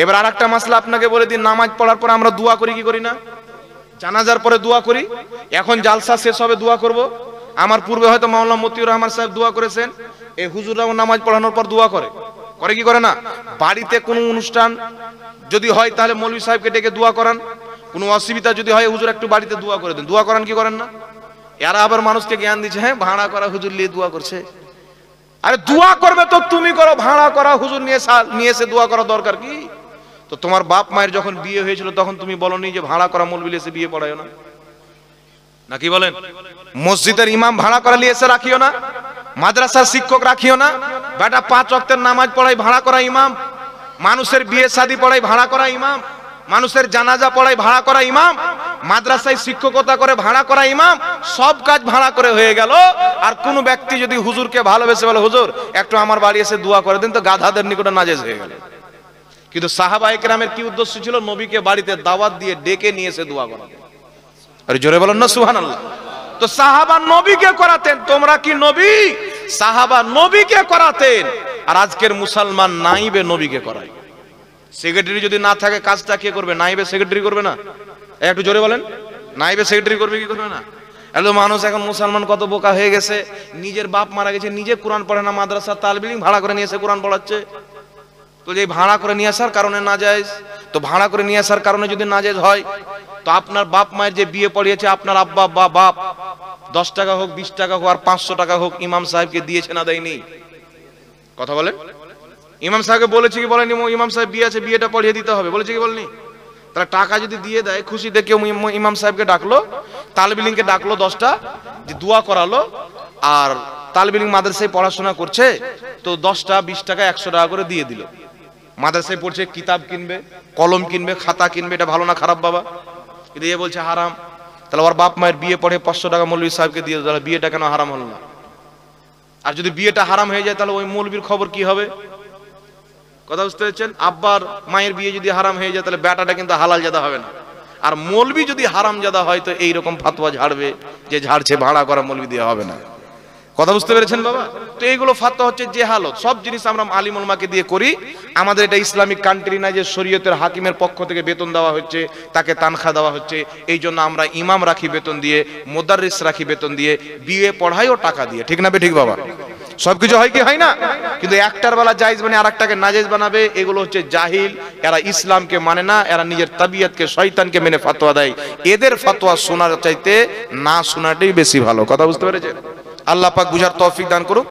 এবার আরেকটা মাসলা আপনাকে বলে দিন। নামাজ পড়ার পর আমরা দোয়া করি কি করি না? জানাজার পরে দোয়া করি। এখন জালসা শেষ হবে দোয়া করব। আমার পূর্বে হয়তো মাওলানা মতিউর রহমান সাহেব দোয়া করেছেন। এই হুজুররাও নামাজ পড়ানোর পর দোয়া করে কি করে না? বাড়িতে কোনো অনুষ্ঠান যদি হয় তাহলে মৌলভী সাহেবকে ডেকে দোয়া করান। কোনো অসুবিধা যদি হয়, হুজুর একটু বাড়িতে দোয়া করে দেন। দোয়া করান কি করেন না? এরা আবার মানুষকে জ্ঞান দিচ্ছে, হ্যাঁ ভাড়া করা হুজুর নিয়ে দোয়া করছে। আরে দোয়া করবে তো তুমি করো, ভাড়া করা হুজুর নিয়ে এসে দোয়া করা দরকার কি? তো তোমার বাপ মায়ের যখন বিয়ে হয়েছিল তখন তুমি বলনি যে ভাড়া করা মৌলবি এসে বিয়ে পড়ায় না? নাকি বলেন? মসজিদের ইমাম ভাড়া করা নিয়ে এসে রাখিও না। মাদ্রাসার শিক্ষক রাখিও না, বেটা 5 ওয়াক্তের নামাজ পড়াই ভাড়া করা ইমাম, মানুষের বিয়ে শাদী পড়াই ভাড়া করা ইমাম, মানুষের জানাজা পড়াই ভাড়া করা ইমাম, মাদ্রাসায় শিক্ষকতা করে ভাড়া করা ইমাম, সব কাজ ভাড়া করে হয়ে গেল। আর কোন ব্যক্তি যদি হুজুরকে ভালোবেসে বলে হুজুর একটু আমার বাড়ি এসে দোয়া করে দিন, তো গাধাদের নিকটে নাজেজ হয়ে গেল। কিন্তু সাহাবায়ে কেরামের কি উদ্দেশ্য ছিল? নবীকে বাড়িতে দাওয়াত দিয়ে ডেকে নিয়ে এসে দোয়া করা। আরে জোরে বলেন না সুবহানাল্লাহ। তো সাহাবা নবীকে করাতেন, তোমরা কি নবী? সাহাবা নবীকে করাতেন। আর আজকের মুসলমান নাইবে নবীকে করায়। সেক্রেটারি যদি না থাকে কাজটা কে করবে? নাইবে সেক্রেটারি করবে না? একটু জোরে বলেন, নাইবে সেক্রেটারি করবে কি করবে না? এত মানুষ এখন মুসলমান কত বোকা হয়ে গেছে, নিজের বাপ মারা গেছে, নিজে কোরআন পড়ে না, মাদ্রাসা তালবিলিং ভাড়া করে নিয়ে এসে কোরআন পড়াচ্ছে। তো যে ভাড়া করে নিয়ে আসার কারণে নাজায়েজ, তো ভাড়া করে নিয়ে আসার কারণে যদি নাজায়েজ হয়, তো আপনার বাপ মায়ের যে বিয়ে পড়িয়েছে আপনার আব্বা বা বাপ 10 টাকা হোক 20 টাকা হোক আর 500 টাকা হোক ইমাম সাহেবকে দিয়েছে না দেয়নি? কথা বলেন। ইমাম সাহেবকে বলেছে কি বলেনি? ইমাম সাহেব বিয়ে আছে, বিয়েটা পড়িয়ে দিতে হবে, বলেছে কি বলেনি? তাহলে টাকা যদি দিয়ে দেয়, খুশিতে কেউ ইমাম সাহেবকে ডাকলো, তালবিলিংকে ডাকলো 10টা, যে দোয়া করালো, আর তালবিলিং মাদ্রাসায় পড়াশোনা করছে, তো 10টা 20 টাকা 100 টাকা করে দিয়ে দিল। মাদ্রাসায় পড়ছে, কিতাব কিনবে, কলম কিনবে, খাতা কিনবে, এটা ভালো না খারাপ বাবা? কিন্তু এ বলছে হারাম। তাহলে ওর বাপ মায়ের বিয়ে পড়ে 500 টাকা মৌলভী সাহেবকে দিয়ে, তাহলে বিয়েটা কেন হারাম হলো না? আর যদি বিয়েটা হারাম হয়ে যায় তাহলে ওই মৌলবীর খবর কি হবে? কথা বুঝতে পেরেছেন? আব্বার মায়ের বিয়ে যদি হারাম হয়ে যায় তাহলে বেটাটা কিন্তু হালাল জাদা হবে না। আর মৌলবী যদি হারাম জাদা হয় তো এইরকম ফাতোয়া ঝাড়বে, যে ঝাড়ছে ভাড়া করা মৌলবী দিয়ে হবে না। কথা বুঝতে পেরেছেন বাবা? তো এইগুলো ফাতোয়া হচ্ছে যে হালত, সব জিনিস আমরা আলিম উলামাকে দিয়ে করি। আমাদের এটা ইসলামিক কান্ট্রি না যে শরীয়তের হাকিমের পক্ষ থেকে বেতন দেওয়া হচ্ছে, তাকে তানখা দেওয়া হচ্ছে। এই জন্য আমরা ইমাম রাখি বেতন দিয়ে, মুদাররিস রাখি বেতন দিয়ে, বিয়ে পড়াইও টাকা দিয়ে। ঠিক না বে ঠিক বাবা? সবকিছু হয় কি হয় না? কিন্তু একটার বেলা জায়েজ মানে আরেকটাকে নাজায়েজ বানাবে, এগুলো হচ্ছে জাহিল। এরা ইসলামকে মানে না, এরা নিজের তাবিয়াতকে শয়তানকে মেনে ফতোয়া দেয়। এদের ফতোয়া শোনার চাইতে না শোনাটাই বেশি ভালো। কথা বুঝতে পেরেছেন? আল্লাহ পাক বুঝার তৌফিক দান করুক।